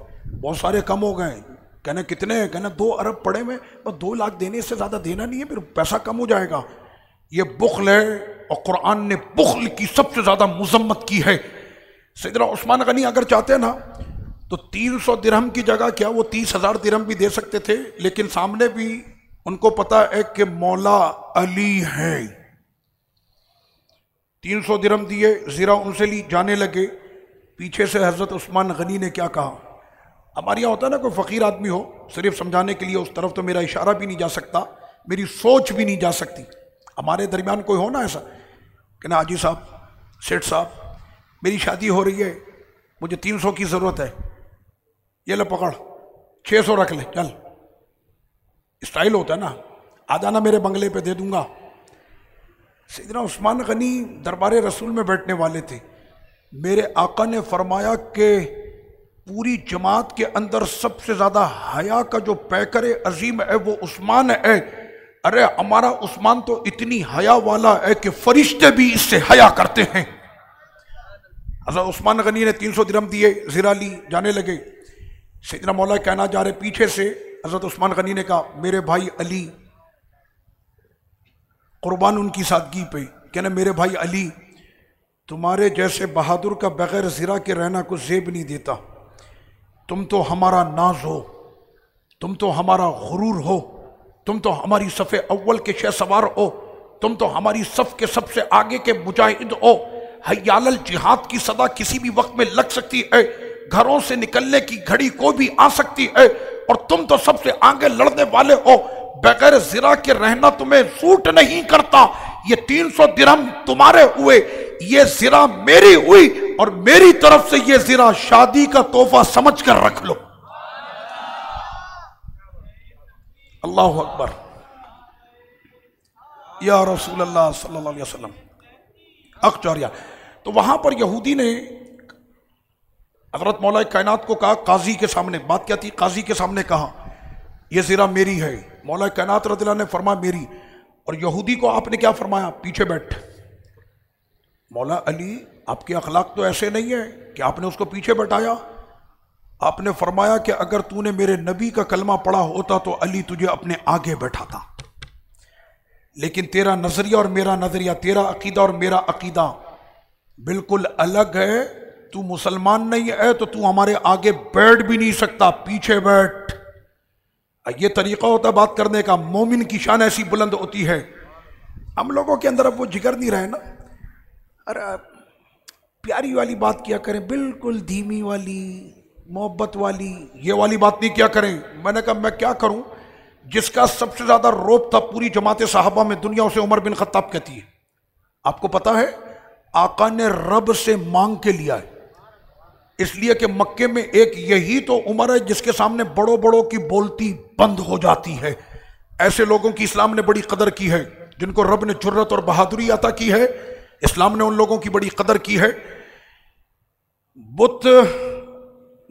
بہت سارے کم ہو گئے۔ کہنے کتنے ہیں؟ کہنا 2 ارب پڑے میں، بس 2 لاکھ دینے، اس سے زیادہ دینا نہیں ہے، پھر پیسہ کم ہو جائے گا۔ یہ بخل ہے، اور قرآن نے بخل کی سب سے زیادہ مذمت کی ہے۔ سیدنا عثمان غنی اگر چاہتے نا تو 300 درہم کی جگہ کیا وہ 30,000 درہم بھی دے سکتے تھے، لیکن سامنے بھی ان کو پتا ہے کہ مولا علی ہے۔ 300 درہم دیے، زیرہ ان سے لی، جانے لگے۔ پیچھے سے حضرت عثمان غنی نے کیا کہا؟ ہمارے یہاں ہوتا ہے نا کوئی فقیر آدمی ہو، صرف سمجھانے کے لیے اس طرف تو میرا اشارہ بھی نہیں جا سکتا، میری سوچ بھی نہیں جا سکتی۔ ہمارے درمیان کوئی ہو نا ایسا کہ نا حاجی صاحب، سیٹھ صاحب، میری شادی ہو رہی ہے، مجھے 300 کی ضرورت ہے، یہ لے پکڑ 600 رکھ لے چل۔ اسٹائل ہوتا ہے نا، آ جانا میرے بنگلے پہ، دے دوں گا۔ سیدنا عثمان غنی دربار رسول میں بیٹھنے والے تھے۔ میرے آقا نے فرمایا کہ پوری جماعت کے اندر سب سے زیادہ حیا کا جو پیکر عظیم ہے وہ عثمان ہے۔ ارے ہمارا عثمان تو اتنی حیا والا ہے کہ فرشتے بھی اس سے حیا کرتے ہیں۔ حضرت عثمان غنی نے 300 درہم دیے، زیرہ لی، جانے لگے۔ سیدنا مولا کہنا جا رہے، پیچھے سے حضرت عثمان غنی نے کہا میرے بھائی علی، قربان ان کی سادگی پہ، کہنا میرے بھائی علی، تمہارے جیسے بہادر کا بغیر زیرہ کے رہنا کو زیب نہیں دیتا۔ تم تو ہمارا ناز ہو، تم تو ہمارا غرور ہو، تم تو ہماری صف اول کے شہ سوار ہو، تم تو ہماری صف کے سب سے آگے کے مجاہد ہو۔ حیال الجہاد کی صدا کسی بھی وقت میں لگ سکتی ہے، گھروں سے نکلنے کی گھڑی کوئی بھی آ سکتی ہے، اور تم تو سب سے آگے لڑنے والے ہو۔ بغیر زرہ کے رہنا تمہیں سوٹ نہیں کرتا۔ یہ 300 درہم تمہارے ہوئے، یہ زرہ میری ہوئی، اور میری طرف سے یہ زرہ شادی کا تحفہ سمجھ کر رکھ لو۔ اللہ اکبر، یا رسول اللہ صلی اللہ علیہ وسلم۔ اخچاریا تو وہاں پر یہودی نے حضرت مولا کائنات کو کہا، قاضی کے سامنے بات کیا تھی، قاضی کے سامنے کہا یہ زرہ میری ہے۔ مولا کائنات رضی اللہ عنہ نے فرمایا میری، اور یہودی کو آپ نے کیا فرمایا؟ پیچھے بیٹھ۔ مولا علی آپ کے اخلاق تو ایسے نہیں ہے کہ آپ نے اس کو پیچھے بیٹھایا، آپ نے فرمایا کہ اگر تو نے میرے نبی کا کلمہ پڑھا ہوتا تو علی تجھے اپنے آگے بیٹھاتا، لیکن تیرا نظریہ اور میرا نظریہ، تیرا عقیدہ اور میرا عقیدہ بالکل الگ ہے۔ تو مسلمان نہیں ہے تو تو ہمارے آگے بیٹھ بھی نہیں سکتا، پیچھے بیٹھ۔ یہ طریقہ ہوتا ہے بات کرنے کا، مومن کی شان ایسی بلند ہوتی ہے۔ ہم لوگوں کے اندر اب وہ جگر نہیں رہے نا، ارے پیاری والی بات کیا کریں، بالکل دھیمی والی، محبت والی، یہ والی بات نہیں کیا کریں۔ میں نے کہا میں کیا کروں؟ جس کا سب سے زیادہ روب تھا پوری جماعت صحابہ میں دنیا، اسے عمر بن خطاب کہتی ہے۔ آپ کو پتا ہے آقا نے رب سے مانگ کے لیا ہے، اس لیے کہ مکے میں ایک یہی تو عمر ہے جس کے سامنے بڑوں بڑوں کی بولتی بند ہو جاتی ہے۔ ایسے لوگوں کی اسلام نے بڑی قدر کی ہے، جن کو رب نے جرت اور بہادری عطا کی ہے، اسلام نے ان لوگوں کی بڑی قدر کی ہے۔ بت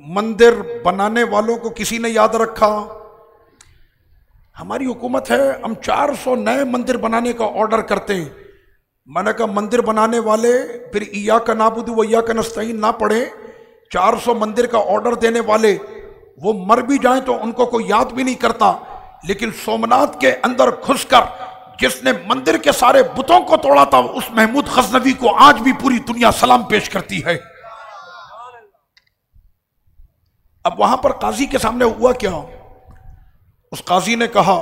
مندر بنانے والوں کو کسی نے یاد رکھا؟ ہماری حکومت ہے، ہم 400 نئے مندر بنانے کا آرڈر کرتے ہیں۔ میں نے کہا مندر بنانے والے پھر ایاک نعبد و ایاک نستعین نہ پڑھیں، 400 مندر کا آرڈر دینے والے وہ مر بھی جائیں تو ان کو کوئی یاد بھی نہیں کرتا، لیکن سومناتھ کے اندر گھس کر جس نے مندر کے سارے بتوں کو توڑا تھا، اس محمود غزنوی کو آج بھی پوری دنیا سلام پیش کرتی ہے۔ اب وہاں پر قاضی کے سامنے ہوا کیا؟ اس قاضی نے کہا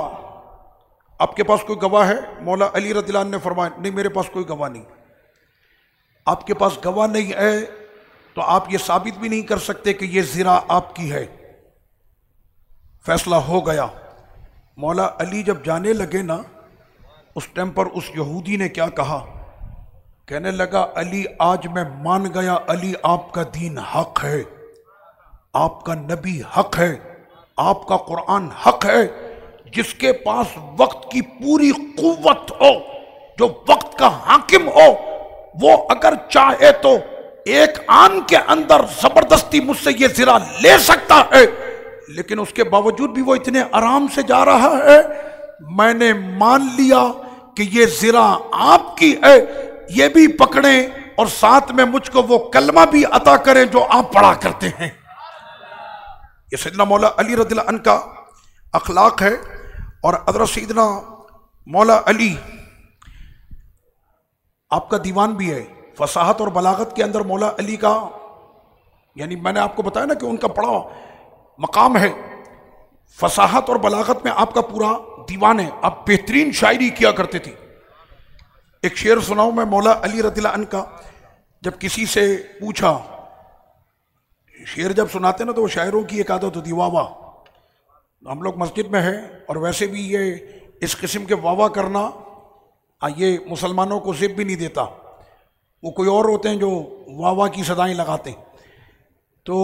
آپ کے پاس کوئی گواہ ہے؟ مولا علی رضی اللہ عنہ نے فرمایا نہیں، میرے پاس کوئی گواہ نہیں۔ آپ کے پاس گواہ نہیں ہے تو آپ یہ ثابت بھی نہیں کر سکتے کہ یہ زرا آپ کی ہے۔ فیصلہ ہو گیا۔ مولا علی جب جانے لگے نا، اس ٹائم پر اس یہودی نے کیا کہا؟ کہنے لگا علی آج میں مان گیا، علی آپ کا دین حق ہے، آپ کا نبی حق ہے، آپ کا قرآن حق ہے۔ جس کے پاس وقت کی پوری قوت ہو، جو وقت کا حاکم ہو، وہ اگر چاہے تو ایک آن کے اندر زبردستی مجھ سے یہ زرا لے سکتا ہے، لیکن اس کے باوجود بھی وہ اتنے آرام سے جا رہا ہے۔ میں نے مان لیا کہ یہ زرا آپ کی ہے، یہ بھی پکڑیں اور ساتھ میں مجھ کو وہ کلمہ بھی عطا کریں جو آپ پڑھا کرتے ہیں۔ یہ سیدنا مولا علی رضی اللہ عنہ کا اخلاق ہے۔ اور حضرت سیدنا مولا علی آپ کا دیوان بھی ہے۔ فصاحت اور بلاغت کے اندر مولا علی کا، یعنی میں نے آپ کو بتایا نا کہ ان کا بڑا مقام ہے۔ فصاحت اور بلاغت میں آپ کا پورا دیوان ہے، آپ بہترین شاعری کیا کرتے تھے۔ ایک شعر سناؤں میں مولا علی رضی اللہ عنہ کا، جب کسی سے پوچھا، شعر جب سناتے نا تو وہ شاعروں کی ایک عادت ہوتی، واہ واہ۔ ہم لوگ مسجد میں ہیں اور ویسے بھی یہ اس قسم کے واہ واہ کرنا یہ مسلمانوں کو زب بھی نہیں دیتا۔ وہ کوئی اور ہوتے ہیں جو واہ واہ کی صدائیں لگاتے ہیں۔ تو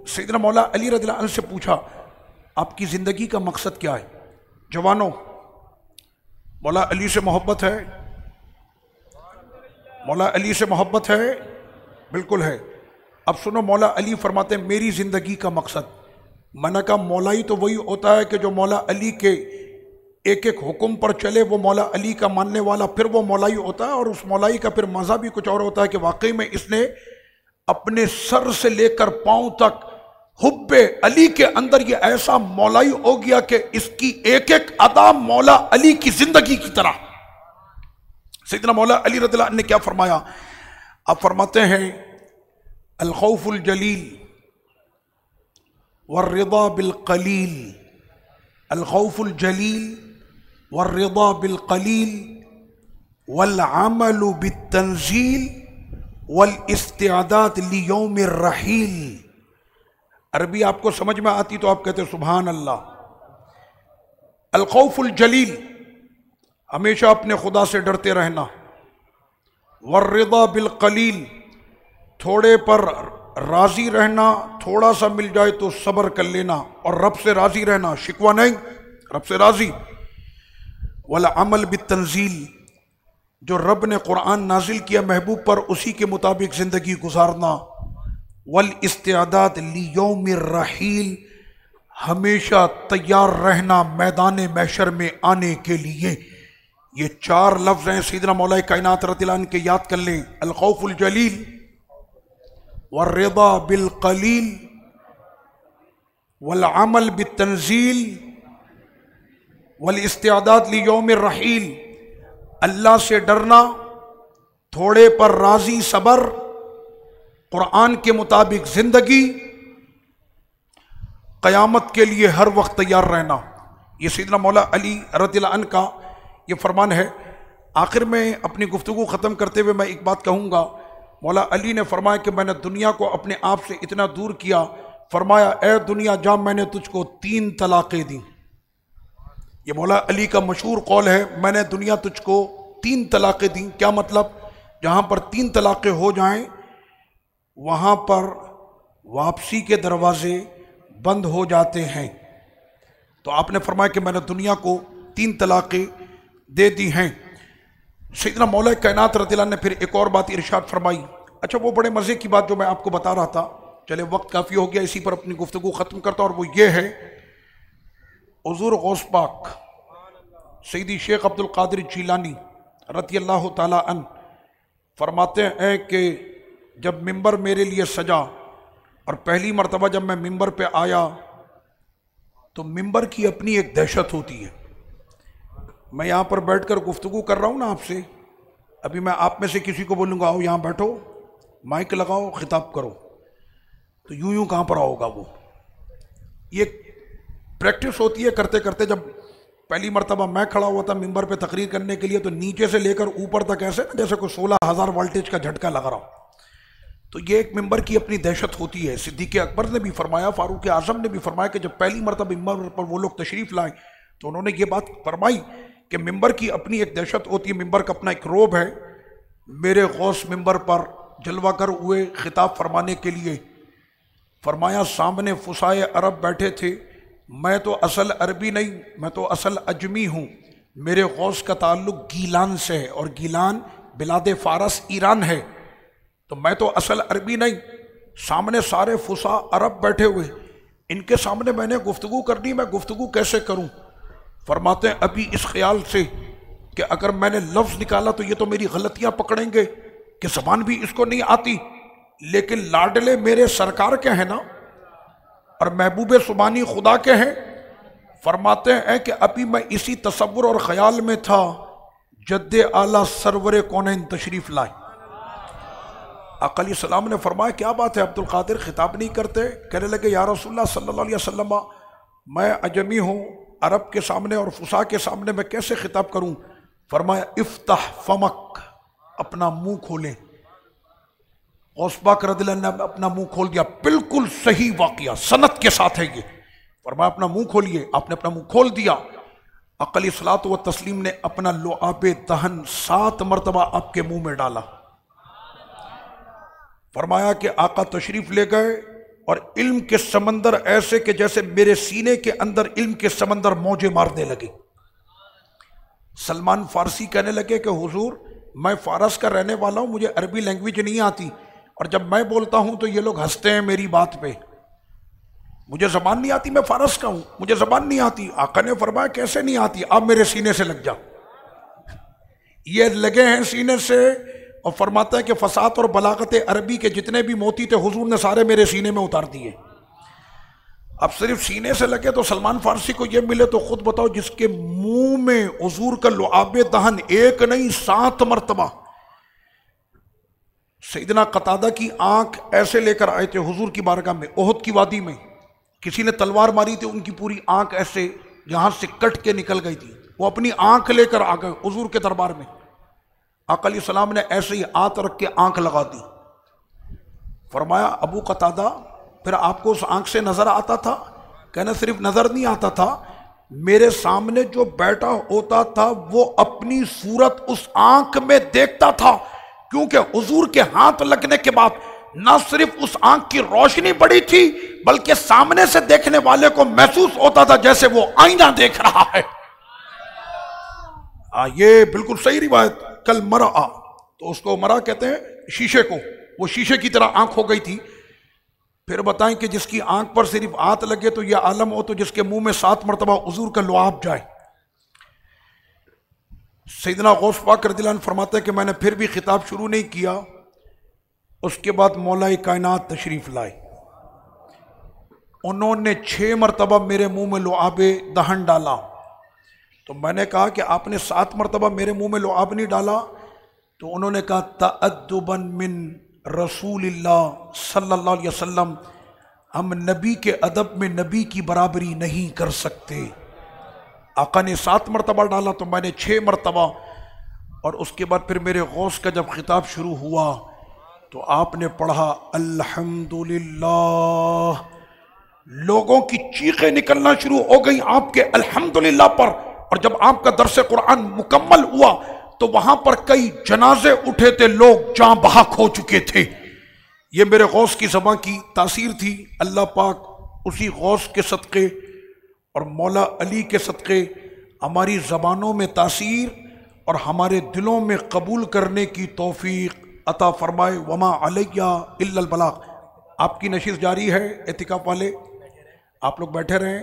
سیدنا مولا علی رضی اللہ عنہ سے پوچھا، آپ کی زندگی کا مقصد کیا ہے؟ جوانوں، مولا علی سے محبت ہے؟ مولا علی سے محبت ہے؟ بالکل ہے۔ اب سنو، مولا علی فرماتے ہیں میری زندگی کا مقصد، میں نے کہا مولائی تو وہی ہوتا ہے کہ جو مولا علی کے ایک ایک حکم پر چلے، وہ مولا علی کا ماننے والا پھر وہ مولائی ہوتا ہے۔ اور اس مولائی کا پھر مزہ بھی کچھ اور ہوتا ہے کہ واقعی میں اس نے اپنے سر سے لے کر پاؤں تک حب علی کے اندر یہ ایسا مولائی ہو گیا کہ اس کی ایک ایک ادا مولا علی کی زندگی کی طرح۔ سیدنا مولا علی رضی اللہ عنہ نے کیا فرمایا؟ آپ فرماتے ہیں الخوف الجلیل والرضا بالقلیل، الخوف الجلیل والرضا بالقلیل والعمل بالتنزیل والاستعداد لیوم الرحیل۔ عربی آپ کو سمجھ میں آتی تو آپ کہتے سبحان اللہ۔ الخوف الجلیل، ہمیشہ اپنے خدا سے ڈرتے رہنا۔ والرضا بالقلیل، تھوڑے پر راضی رہنا، تھوڑا سا مل جائے تو صبر کر لینا، اور رب سے راضی رہنا، شکوہ نہیں، رب سے راضی۔ والعمل بالتنزیل، جو رب نے قرآن نازل کیا محبوب پر اسی کے مطابق زندگی گزارنا۔ والاستعداد لیوم الرحیل، ہمیشہ تیار رہنا میدان محشر میں آنے کے لیے۔ یہ چار لفظ ہیں سیدنا مولا کائنات رضی اللہ عنہ کے، یاد کر لیں، الخوف الجلیل والرضا بالقلیل والعمل بالتنزیل والاستعداد لیوم الرحیل۔ اللہ سے ڈرنا، تھوڑے پر راضی، صبر، قرآن کے مطابق زندگی، قیامت کے لیے ہر وقت تیار رہنا۔ یہ سیدنا مولا علی رضی اللہ عنہ کا یہ فرمان ہے۔ آخر میں اپنی گفتگو ختم کرتے ہوئے میں ایک بات کہوں گا۔ مولا علی نے فرمایا کہ میں نے دنیا کو اپنے آپ سے اتنا دور کیا، فرمایا اے دنیا جا میں نے تجھ کو 3 طلاقیں دیں۔ یہ مولا علی کا مشہور قول ہے، میں نے دنیا تجھ کو 3 طلاقیں دیں۔ کیا مطلب؟ جہاں پر 3 طلاقیں ہو جائیں وہاں پر واپسی کے دروازے بند ہو جاتے ہیں۔ تو آپ نے فرمایا کہ میں نے دنیا کو 3 طلاقیں دے دی ہیں۔ سیدنا مولا کائنات رضی اللہ عنہ نے پھر ایک اور بات ارشاد فرمائی۔ اچھا، وہ بڑے مزے کی بات جو میں آپ کو بتا رہا تھا، چلے وقت کافی ہو گیا، اسی پر اپنی گفتگو ختم کرتا، اور وہ یہ ہے، حضور غوث پاک سیدی شیخ عبد القادر جیلانی رضی اللہ تعالی عنہ فرماتے ہیں کہ جب ممبر میرے لیے سجا اور پہلی مرتبہ جب میں ممبر پہ آیا تو ممبر کی اپنی ایک دہشت ہوتی ہے۔ میں یہاں پر بیٹھ کر گفتگو کر رہا ہوں نا آپ سے، ابھی میں آپ میں سے کسی کو بولوں گا آؤ یہاں بیٹھو، مائک لگاؤ، خطاب کرو، تو یوں کہاں پر آؤ گا وہ؟ یہ پریکٹس ہوتی ہے کرتے کرتے، جب پہلی مرتبہ میں کھڑا ہوا تھا ممبر پہ تقریر کرنے کے لیے، تو نیچے سے لے کر اوپر تک ایسے نا جیسے کوئی 16,000 وولٹیج کا جھٹکا لگ رہا ہو. تو یہ ایک ممبر کی اپنی دہشت ہوتی ہے. صدیق اکبر نے بھی فرمایا، فاروق اعظم نے بھی فرمایا کہ جب پہلی مرتبہ ممبر پر وہ لوگ تشریف لائیں تو انہوں نے یہ بات فرمائی کہ ممبر کی اپنی ایک دہشت ہوتی ہے، ممبر کا اپنا ایک روب ہے. میرے غوث ممبر پر جلوہ گر ہوئے خطاب فرمانے کے لیے. فرمایا سامنے فصائے عرب بیٹھے تھے، میں تو اصل عربی نہیں، میں تو اصل اجمی ہوں. میرے غوث کا تعلق گیلان سے ہے، اور گیلان بلاد فارس ایران ہے، تو میں تو اصل عربی نہیں. سامنے سارے فصاح عرب بیٹھے ہوئے، ان کے سامنے میں نے گفتگو کرنی، میں گفتگو کیسے کروں؟ فرماتے ہیں ابھی اس خیال سے کہ اگر میں نے لفظ نکالا تو یہ تو میری غلطیاں پکڑیں گے کہ زبان بھی اس کو نہیں آتی، لیکن لاڈلے میرے سرکار کے ہیں نا، اور محبوب سبحانی خدا کے ہیں. فرماتے ہیں کہ ابھی میں اسی تصور اور خیال میں تھا جد اعلیٰ سرور کونین تشریف لائے. آقا علیہ السلام نے فرمایا کیا بات ہے عبد القادر، خطاب نہیں کرتے؟ کہنے لگے یا رسول اللہ صلی اللہ علیہ وسلم، میں اجمی ہوں، عرب کے سامنے اور فصاح کے سامنے میں کیسے خطاب کروں؟ فرمایا افتح فمک، اپنا منہ کھولیں. غوث پاک رضی اللہ عنہ نے اپنا منہ کھول دیا. بالکل صحیح واقعہ، سند کے ساتھ ہے یہ. فرمایا اپنا منہ کھولیے. آپ نے اپنا منہ کھول دیا. آقا علیہ الصلوۃ والتسلیم نے اپنا لعاب دہن 7 مرتبہ آپ کے منہ میں ڈالا. فرمایا کہ آقا تشریف لے گئے اور علم کے سمندر ایسے کہ جیسے میرے سینے کے اندر علم کے سمندر موجیں مارنے لگے. سلمان فارسی کہنے لگے کہ حضور میں فارس کا رہنے والا ہوں، مجھے عربی لینگویج نہیں آتی، اور جب میں بولتا ہوں تو یہ لوگ ہنستے ہیں میری بات پہ. مجھے زبان نہیں آتی، میں فارس کا ہوں، مجھے زبان نہیں آتی. آقا نے فرمایا کیسے نہیں آتی؟ آپ میرے سینے سے لگ جا. یہ لگے ہیں سینے سے، اور فرماتا ہے کہ فصاحت اور بلاغت عربی کے جتنے بھی موتی تھے حضور نے سارے میرے سینے میں اتار دیے. اب صرف سینے سے لگے تو سلمان فارسی کو یہ ملے تو خود بتاؤ، جس کے منہ میں حضور کا لعاب دہن ایک نہیں 7 مرتبہ. سیدنا قتادہ کی آنکھ ایسے لے کر آئے تھے حضور کی بارگاہ میں، احد کی وادی میں. کسی نے تلوار ماری تھی، ان کی پوری آنکھ ایسے یہاں سے کٹ کے نکل گئی تھی. وہ اپنی آنکھ لے کر آ گئے حضور کے دربار میں. آقا علیہ السلام نے ایسے ہی ہاتھ رکھ کے آنکھ لگا دی. فرمایا ابو قتادہ پھر آپ کو اس آنکھ سے نظر آتا تھا؟ کہنا صرف نظر نہیں آتا تھا، میرے سامنے جو بیٹھا ہوتا تھا وہ اپنی صورت اس آنکھ میں دیکھتا تھا، کیونکہ حضور کے ہاتھ لگنے کے بعد نہ صرف اس آنکھ کی روشنی بڑی تھی بلکہ سامنے سے دیکھنے والے کو محسوس ہوتا تھا جیسے وہ آئینہ دیکھ رہا ہے. یہ بالکل صحیح روایت. کل مرا، تو اس کو مرا کہتے ہیں شیشے کو، وہ شیشے کی طرح آنکھ ہو گئی تھی. پھر بتائیں کہ جس کی آنکھ پر صرف ہاتھ لگے تو یہ عالم ہو، تو جس کے منہ میں 7 مرتبہ حضور کا لعاب جائے. سیدنا غوث پاک رضی اللہ عنہ فرماتا ہے کہ میں نے پھر بھی خطاب شروع نہیں کیا. اس کے بعد مولا کائنات تشریف لائے. انہوں نے 6 مرتبہ میرے منہ میں لعاب دہن ڈالا. تو میں نے کہا کہ آپ نے 7 مرتبہ میرے منہ میں لعاب نہیں ڈالا؟ تو انہوں نے کہا تأدباً من رسول اللہ صلی اللہ علیہ وسلم، ہم نبی کے ادب میں نبی کی برابری نہیں کر سکتے. آقا نے 7 مرتبہ ڈالا تو میں نے 6 مرتبہ. اور اس کے بعد پھر میرے غوث کا جب خطاب شروع ہوا تو آپ نے پڑھا الحمدللہ. لوگوں کی چیخیں نکلنا شروع ہو گئی آپ کے الحمدللہ پر. اور جب آپ کا درس قرآن مکمل ہوا تو وہاں پر کئی جنازے اٹھے تھے، لوگ جاں بحق ہو چکے تھے. یہ میرے غوث کی زبان کی تاثیر تھی. اللہ پاک اسی غوث کے صدقے اور مولا علی کے صدقے ہماری زبانوں میں تاثیر اور ہمارے دلوں میں قبول کرنے کی توفیق عطا فرمائے. وما علیہ الا البلاغ. آپ کی نشست جاری ہے، اعتکاف والے آپ لوگ بیٹھے رہیں.